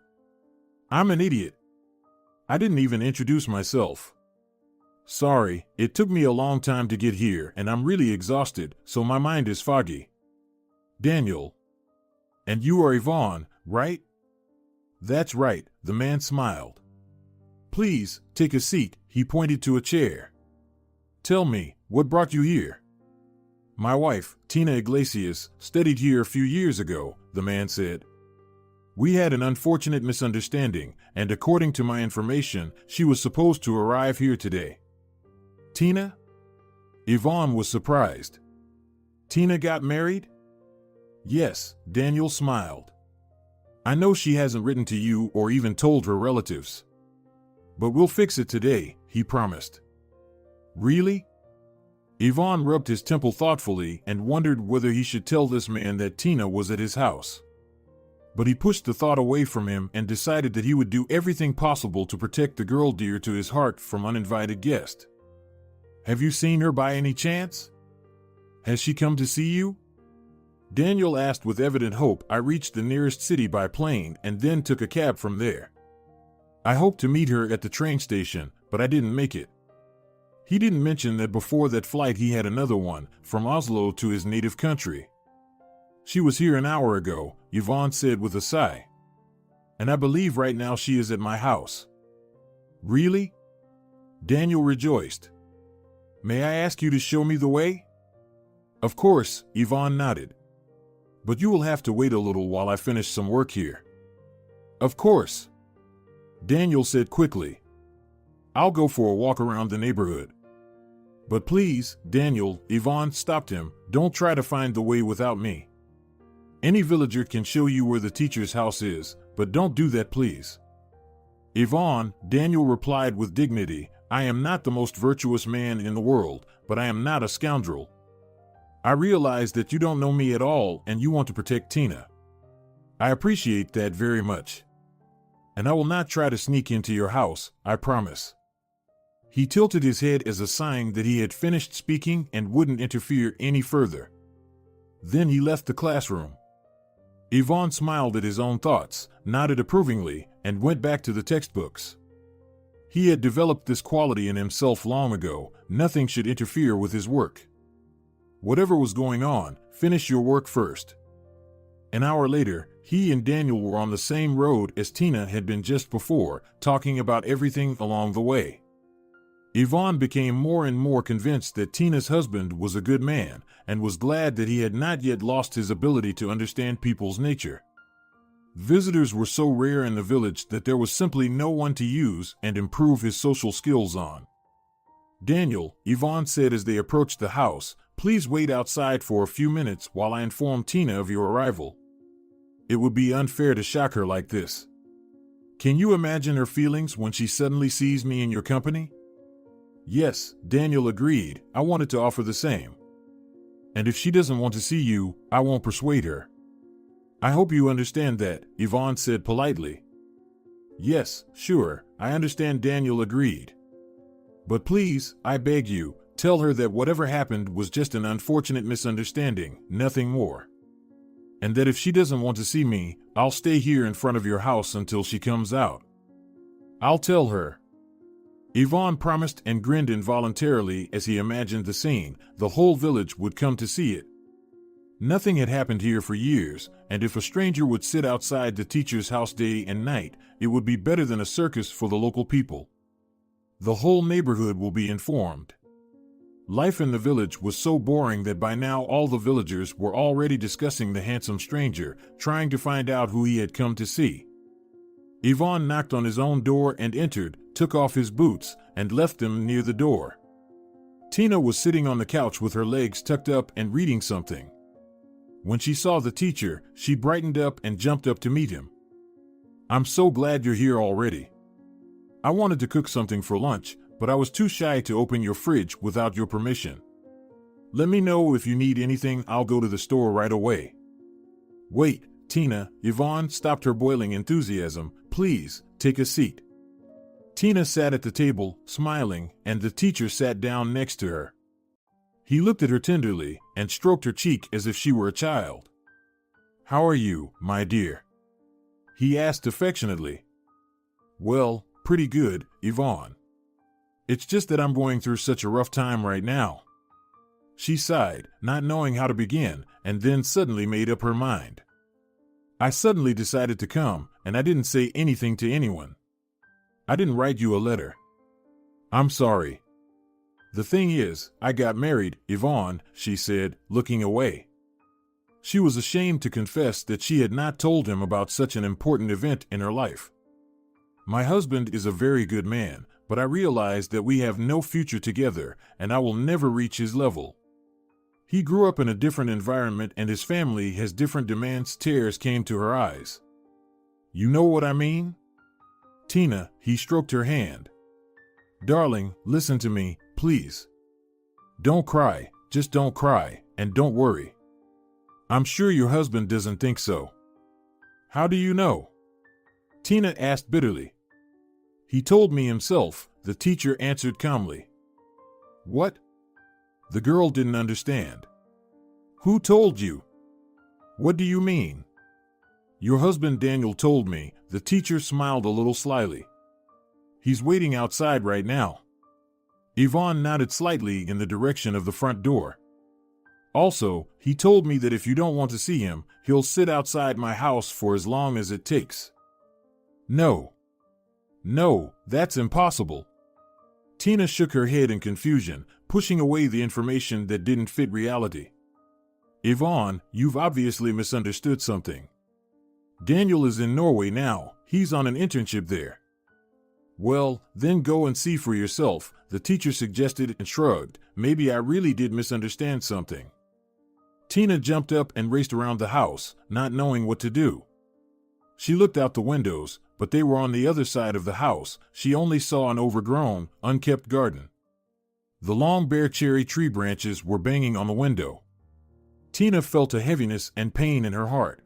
I'm an idiot. I didn't even introduce myself. Sorry, it took me a long time to get here and I'm really exhausted, so my mind is foggy. Daniel. And you are Yvonne, right? That's right, the man smiled. Please, take a seat, he pointed to a chair. Tell me, what brought you here? My wife, Tina Iglesias, studied here a few years ago, the man said. We had an unfortunate misunderstanding, and according to my information, she was supposed to arrive here today. Tina? Yvonne was surprised. Tina got married? Yes, Daniel smiled. I know she hasn't written to you or even told her relatives. But we'll fix it today, he promised. Really? Yvonne rubbed his temple thoughtfully and wondered whether he should tell this man that Tina was at his house. But he pushed the thought away from him and decided that he would do everything possible to protect the girl dear to his heart from uninvited guests. Have you seen her by any chance? Has she come to see you? Daniel asked with evident hope. I reached the nearest city by plane and then took a cab from there. I hoped to meet her at the train station, but I didn't make it. He didn't mention that before that flight he had another one, from Oslo to his native country. She was here an hour ago, Yvonne said with a sigh. And I believe right now she is at my house. Really? Daniel rejoiced. May I ask you to show me the way? Of course, Yvonne nodded. But you will have to wait a little while I finish some work here. Of course. Daniel said quickly. I'll go for a walk around the neighborhood. But please, Daniel, Yvonne stopped him, don't try to find the way without me. Any villager can show you where the teacher's house is, but don't do that, please. Yvonne, Daniel replied with dignity, I am not the most virtuous man in the world, but I am not a scoundrel. I realize that you don't know me at all and you want to protect Tina. I appreciate that very much. And I will not try to sneak into your house, I promise. He tilted his head as a sign that he had finished speaking and wouldn't interfere any further. Then he left the classroom. Yvonne smiled at his own thoughts, nodded approvingly, and went back to the textbooks. He had developed this quality in himself long ago. Nothing should interfere with his work. Whatever was going on, finish your work first. An hour later, he and Daniel were on the same road as Tina had been just before, talking about everything along the way. Yvonne became more and more convinced that Tina's husband was a good man, and was glad that he had not yet lost his ability to understand people's nature. Visitors were so rare in the village that there was simply no one to use and improve his social skills on. Daniel, Yvonne said as they approached the house, please wait outside for a few minutes while I inform Tina of your arrival. It would be unfair to shock her like this. Can you imagine her feelings when she suddenly sees me in your company? Yes, Daniel agreed. I wanted to offer the same. And if she doesn't want to see you, I won't persuade her. I hope you understand that, Yvonne said politely. Yes, sure, I understand, Daniel agreed. But please, I beg you, tell her that whatever happened was just an unfortunate misunderstanding, nothing more. And that if she doesn't want to see me, I'll stay here in front of your house until she comes out. I'll tell her. Yvonne promised and grinned involuntarily as he imagined the scene. The whole village would come to see it. Nothing had happened here for years, and if a stranger would sit outside the teacher's house day and night, it would be better than a circus for the local people. The whole neighborhood will be informed. Life in the village was so boring that by now all the villagers were already discussing the handsome stranger, trying to find out who he had come to see. Yvonne knocked on his own door and entered, took off his boots, and left them near the door. Tina was sitting on the couch with her legs tucked up and reading something. When she saw the teacher, she brightened up and jumped up to meet him. I'm so glad you're here already. I wanted to cook something for lunch, but I was too shy to open your fridge without your permission. Let me know if you need anything. I'll go to the store right away. Wait, Tina, Yvonne stopped her boiling enthusiasm. Please, take a seat. Tina sat at the table, smiling, and the teacher sat down next to her. He looked at her tenderly and stroked her cheek as if she were a child. How are you, my dear? He asked affectionately. Well, pretty good, Yvonne. It's just that I'm going through such a rough time right now. She sighed, not knowing how to begin, and then suddenly made up her mind. I suddenly decided to come, and I didn't say anything to anyone. I didn't write you a letter. I'm sorry. The thing is, I got married, Yvonne, she said, looking away. She was ashamed to confess that she had not told him about such an important event in her life. My husband is a very good man, but I realize that we have no future together, and I will never reach his level. He grew up in a different environment and his family has different demands. Tears came to her eyes. You know what I mean? Tina, he stroked her hand. Darling, listen to me, please. Don't cry, just don't cry, and don't worry. I'm sure your husband doesn't think so. How do you know? Tina asked bitterly. He told me himself, the teacher answered calmly. What? The girl didn't understand. Who told you? What do you mean? Your husband Daniel told me, the teacher smiled a little slyly. He's waiting outside right now. Yvonne nodded slightly in the direction of the front door. Also, he told me that if you don't want to see him, he'll sit outside my house for as long as it takes. No. No, that's impossible. Tina shook her head in confusion, pushing away the information that didn't fit reality. Yvonne, you've obviously misunderstood something. Daniel is in Norway now. He's on an internship there. Well, then go and see for yourself, the teacher suggested and shrugged. Maybe I really did misunderstand something. Tina jumped up and raced around the house, not knowing what to do. She looked out the windows, but they were on the other side of the house. She only saw an overgrown, unkept garden. The long bare cherry tree branches were banging on the window. Tina felt a heaviness and pain in her heart.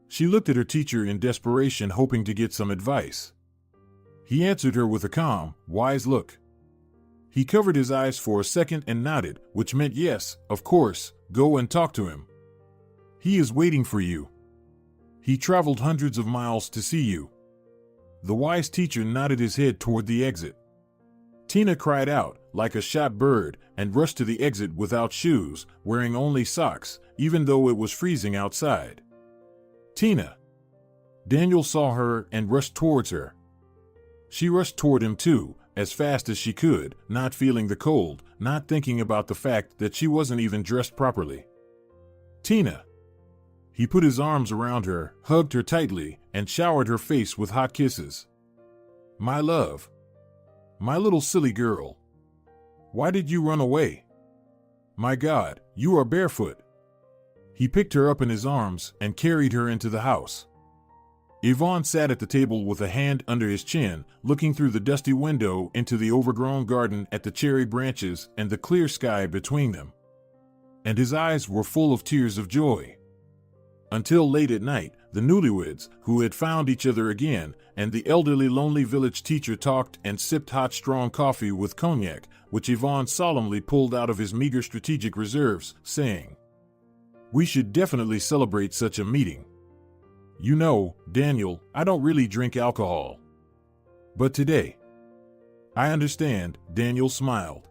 She looked at her teacher in desperation, hoping to get some advice. He answered her with a calm, wise look. He covered his eyes for a second and nodded, which meant yes, of course, go and talk to him. He is waiting for you. He traveled hundreds of miles to see you. The wise teacher nodded his head toward the exit. Tina cried out, like a shot bird, and rushed to the exit without shoes, wearing only socks, even though it was freezing outside. Tina! Daniel saw her and rushed towards her. She rushed toward him too, as fast as she could, not feeling the cold, not thinking about the fact that she wasn't even dressed properly. Tina! He put his arms around her, hugged her tightly, and showered her face with hot kisses. My love. My little silly girl. Why did you run away? My God, you are barefoot. He picked her up in his arms and carried her into the house. Yvonne sat at the table with a hand under his chin, looking through the dusty window into the overgrown garden at the cherry branches and the clear sky between them. And his eyes were full of tears of joy. Until late at night, the newlyweds, who had found each other again, and the elderly lonely village teacher talked and sipped hot strong coffee with cognac, which Yvonne solemnly pulled out of his meager strategic reserves, saying, We should definitely celebrate such a meeting. You know, Daniel, I don't really drink alcohol. But today. I understand, Daniel smiled.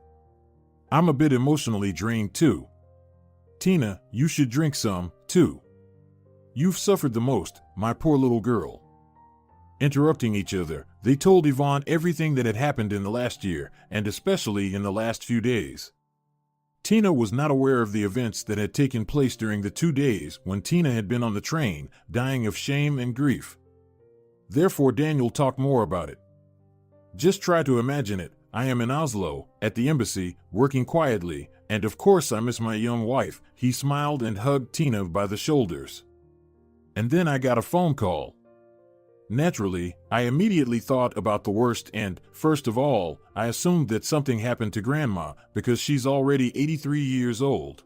I'm a bit emotionally drained too. Tina, you should drink some, too. You've suffered the most, my poor little girl. Interrupting each other, they told Yvonne everything that had happened in the last year, and especially in the last few days. Tina was not aware of the events that had taken place during the 2 days when Tina had been on the train, dying of shame and grief. Therefore Daniel talked more about it. Just try to imagine it. I am in Oslo, at the embassy, working quietly, and of course I miss my young wife. He smiled and hugged Tina by the shoulders. And then I got a phone call. Naturally, I immediately thought about the worst and, first of all, I assumed that something happened to Grandma because she's already 83 years old.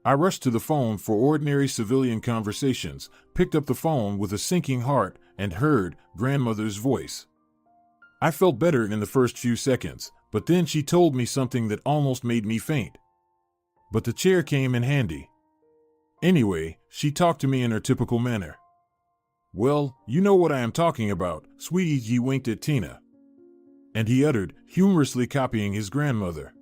I rushed to the phone for ordinary civilian conversations, picked up the phone with a sinking heart, and heard Grandmother's voice. I felt better in the first few seconds, but then she told me something that almost made me faint. But the chair came in handy. Anyway, she talked to me in her typical manner. Well, you know what I am talking about, sweetie, he winked at Tina. And he uttered, humorously copying his grandmother.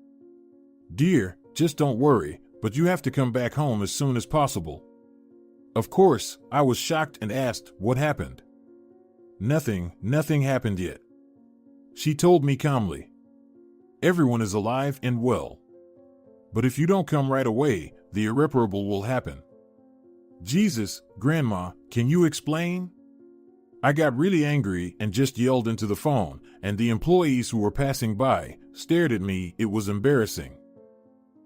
Dear, just don't worry, but you have to come back home as soon as possible. Of course, I was shocked and asked, what happened? Nothing happened yet. She told me calmly. Everyone is alive and well. But if you don't come right away, the irreparable will happen. Jesus, Grandma, can you explain? I got really angry and just yelled into the phone, and the employees who were passing by stared at me. It was embarrassing.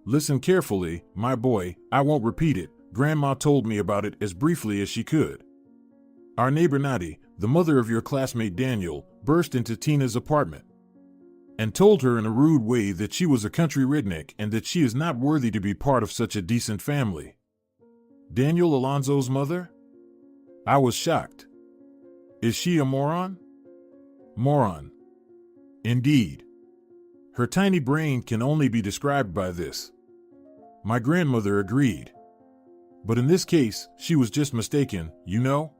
Listen carefully, my boy, I won't repeat it. Grandma told me about it as briefly as she could. Our neighbor Nadi, the mother of your classmate Daniel, burst into Tina's apartment and told her in a rude way that she was a country redneck and that she is not worthy to be part of such a decent family. Daniel Alonzo's mother? I was shocked. Is she a moron? Moron. Indeed. Her tiny brain can only be described by this. My grandmother agreed. But in this case, she was just mistaken, you know?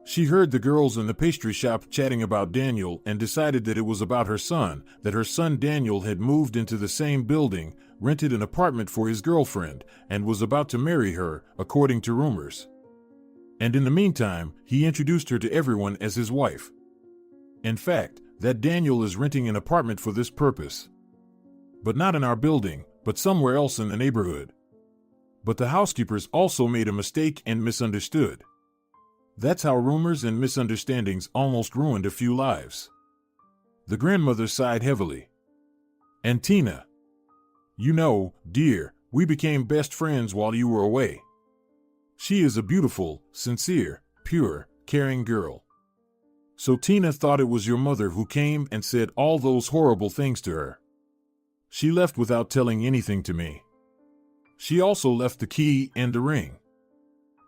She heard the girls in the pastry shop chatting about Daniel and decided that it was about her son, that her son Daniel had moved into the same building, rented an apartment for his girlfriend, and was about to marry her, according to rumors. And in the meantime, he introduced her to everyone as his wife. In fact, that Daniel is renting an apartment for this purpose. But not in our building, but somewhere else in the neighborhood. But the housekeepers also made a mistake and misunderstood. That's how rumors and misunderstandings almost ruined a few lives. The grandmother sighed heavily. And Tina. You know, dear, we became best friends while you were away. She is a beautiful, sincere, pure, caring girl. So Tina thought it was your mother who came and said all those horrible things to her. She left without telling anything to me. She also left the key and the ring.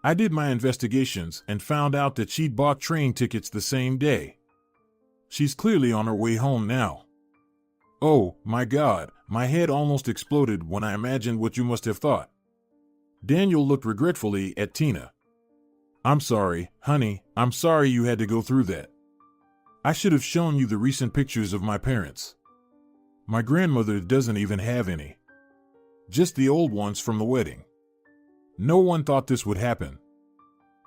I did my investigations and found out that she'd bought train tickets the same day. She's clearly on her way home now. Oh, my God, my head almost exploded when I imagined what you must have thought. Daniel looked regretfully at Tina. I'm sorry, honey, I'm sorry you had to go through that. I should have shown you the recent pictures of my parents. My grandmother doesn't even have any. Just the old ones from the wedding. No one thought this would happen.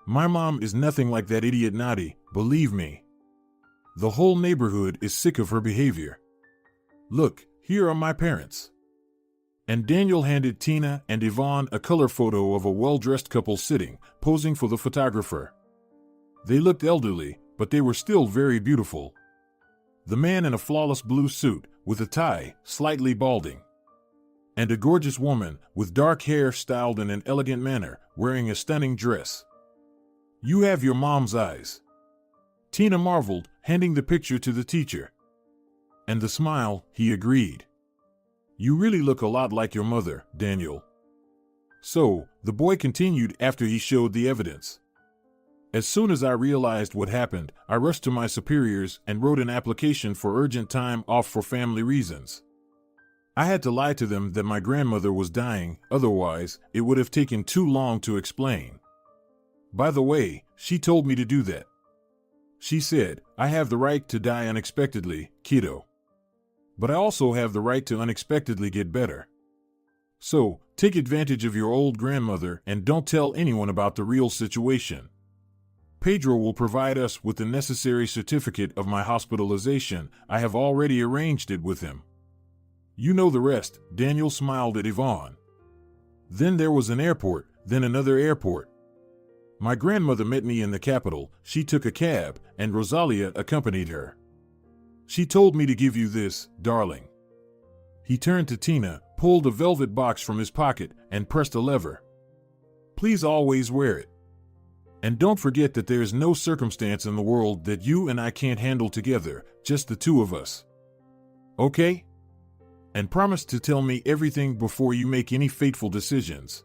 My mom is nothing like that idiot Nadi, believe me. The whole neighborhood is sick of her behavior. Look, here are my parents. And Daniel handed Tina and Yvonne a color photo of a well-dressed couple sitting, posing for the photographer. They looked elderly, but they were still very beautiful. The man in a flawless blue suit, with a tie, slightly balding. And a gorgeous woman, with dark hair styled in an elegant manner, wearing a stunning dress. You have your mom's eyes. Tina marveled, handing the picture to the teacher. And the smile, he agreed. You really look a lot like your mother, Daniel. So, the boy continued after he showed the evidence. As soon as I realized what happened, I rushed to my superiors and wrote an application for urgent time off for family reasons. I had to lie to them that my grandmother was dying, otherwise, it would have taken too long to explain. By the way, she told me to do that. She said, I have the right to die unexpectedly, kiddo. But I also have the right to unexpectedly get better. So, take advantage of your old grandmother and don't tell anyone about the real situation. Pedro will provide us with the necessary certificate of my hospitalization. I have already arranged it with him. You know the rest, Daniel smiled at Yvonne. Then there was an airport, then another airport. My grandmother met me in the capital, she took a cab, and Rosalia accompanied her. She told me to give you this, darling. He turned to Tina, pulled a velvet box from his pocket, and pressed a lever. Please always wear it. And don't forget that there is no circumstance in the world that you and I can't handle together, just the two of us. Okay? And promise to tell me everything before you make any fateful decisions.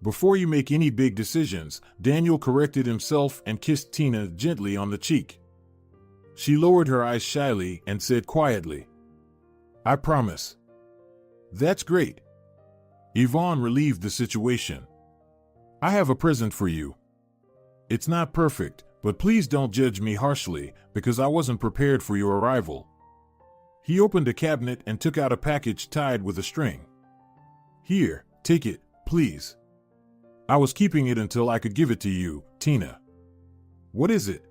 Before you make any big decisions, Daniel corrected himself and kissed Tina gently on the cheek. She lowered her eyes shyly and said quietly, I promise. That's great. Yvonne relieved the situation. I have a present for you. It's not perfect, but please don't judge me harshly, because I wasn't prepared for your arrival. He opened a cabinet and took out a package tied with a string. Here, take it, please. I was keeping it until I could give it to you, Tina. What is it?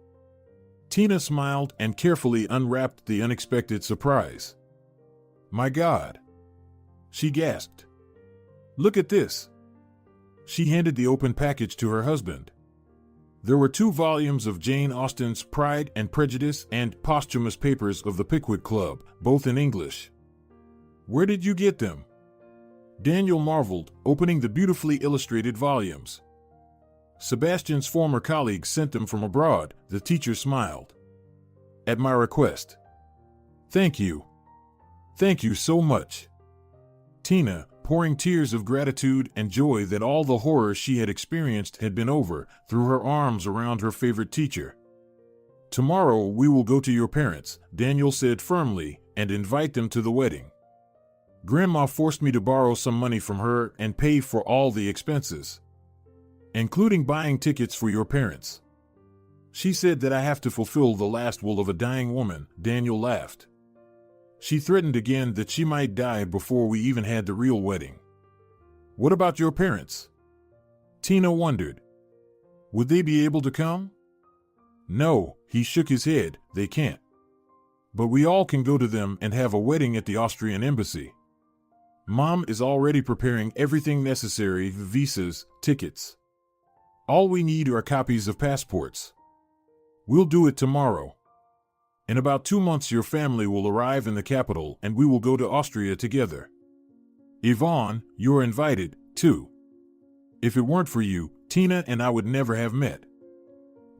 Tina smiled and carefully unwrapped the unexpected surprise. My God! She gasped. Look at this. She handed the open package to her husband. There were 2 volumes of Jane Austen's Pride and Prejudice and posthumous papers of the Pickwick Club, both in English. Where did you get them? Daniel marveled, opening the beautifully illustrated volumes. Sebastian's former colleague sent them from abroad, the teacher smiled. At my request. Thank you. Thank you so much. Tina, pouring tears of gratitude and joy that all the horror she had experienced had been over, threw her arms around her favorite teacher. Tomorrow we will go to your parents, Daniel said firmly, and invite them to the wedding. Grandma forced me to borrow some money from her and pay for all the expenses, including buying tickets for your parents. She said that I have to fulfill the last will of a dying woman, Daniel laughed. She threatened again that she might die before we even had the real wedding. What about your parents? Tina wondered. Would they be able to come? No, he shook his head, they can't. But we all can go to them and have a wedding at the Austrian embassy. Mom is already preparing everything necessary, visas, tickets. All we need are copies of passports. We'll do it tomorrow. In about 2 months your family will arrive in the capital and we will go to Austria together. Yvonne, you're invited, too. If it weren't for you, Tina and I would never have met.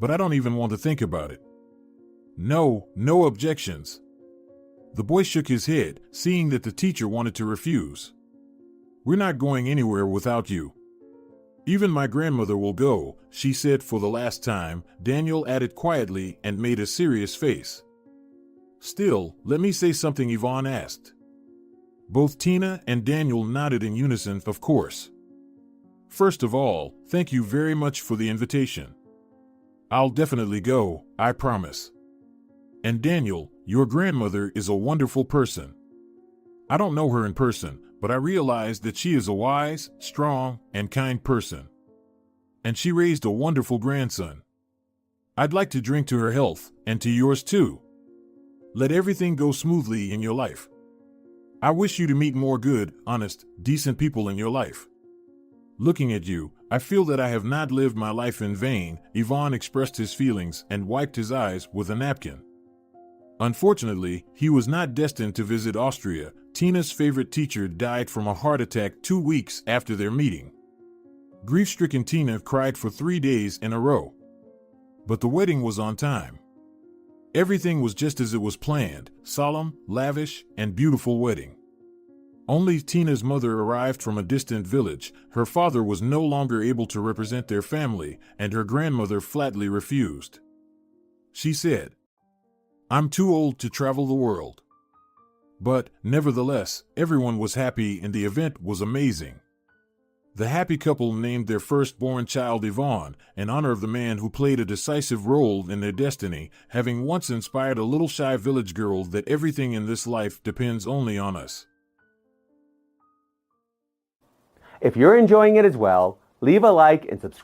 But I don't even want to think about it. No objections. The boy shook his head, seeing that the teacher wanted to refuse. We're not going anywhere without you. Even my grandmother will go, she said for the last time, Daniel added quietly and made a serious face. Still, let me say something, Yvonne asked. Both Tina and Daniel nodded in unison, of course. First of all, thank you very much for the invitation. I'll definitely go, I promise. And Daniel, your grandmother is a wonderful person. I don't know her in person, but I realize that she is a wise, strong, and kind person. And she raised a wonderful grandson. I'd like to drink to her health, and to yours too. Let everything go smoothly in your life. I wish you to meet more good, honest, decent people in your life. Looking at you, I feel that I have not lived my life in vain, Yvonne expressed his feelings and wiped his eyes with a napkin. Unfortunately, he was not destined to visit Austria. Tina's favorite teacher died from a heart attack 2 weeks after their meeting. Grief-stricken Tina cried for 3 days in a row. But the wedding was on time. Everything was just as it was planned, solemn, lavish, and beautiful wedding. Only Tina's mother arrived from a distant village, her father was no longer able to represent their family, and her grandmother flatly refused. She said, I'm too old to travel the world. But, nevertheless, everyone was happy and the event was amazing. The happy couple named their firstborn child Yvonne, in honor of the man who played a decisive role in their destiny, having once inspired a little shy village girl that everything in this life depends only on us. If you're enjoying it as well, leave a like and subscribe.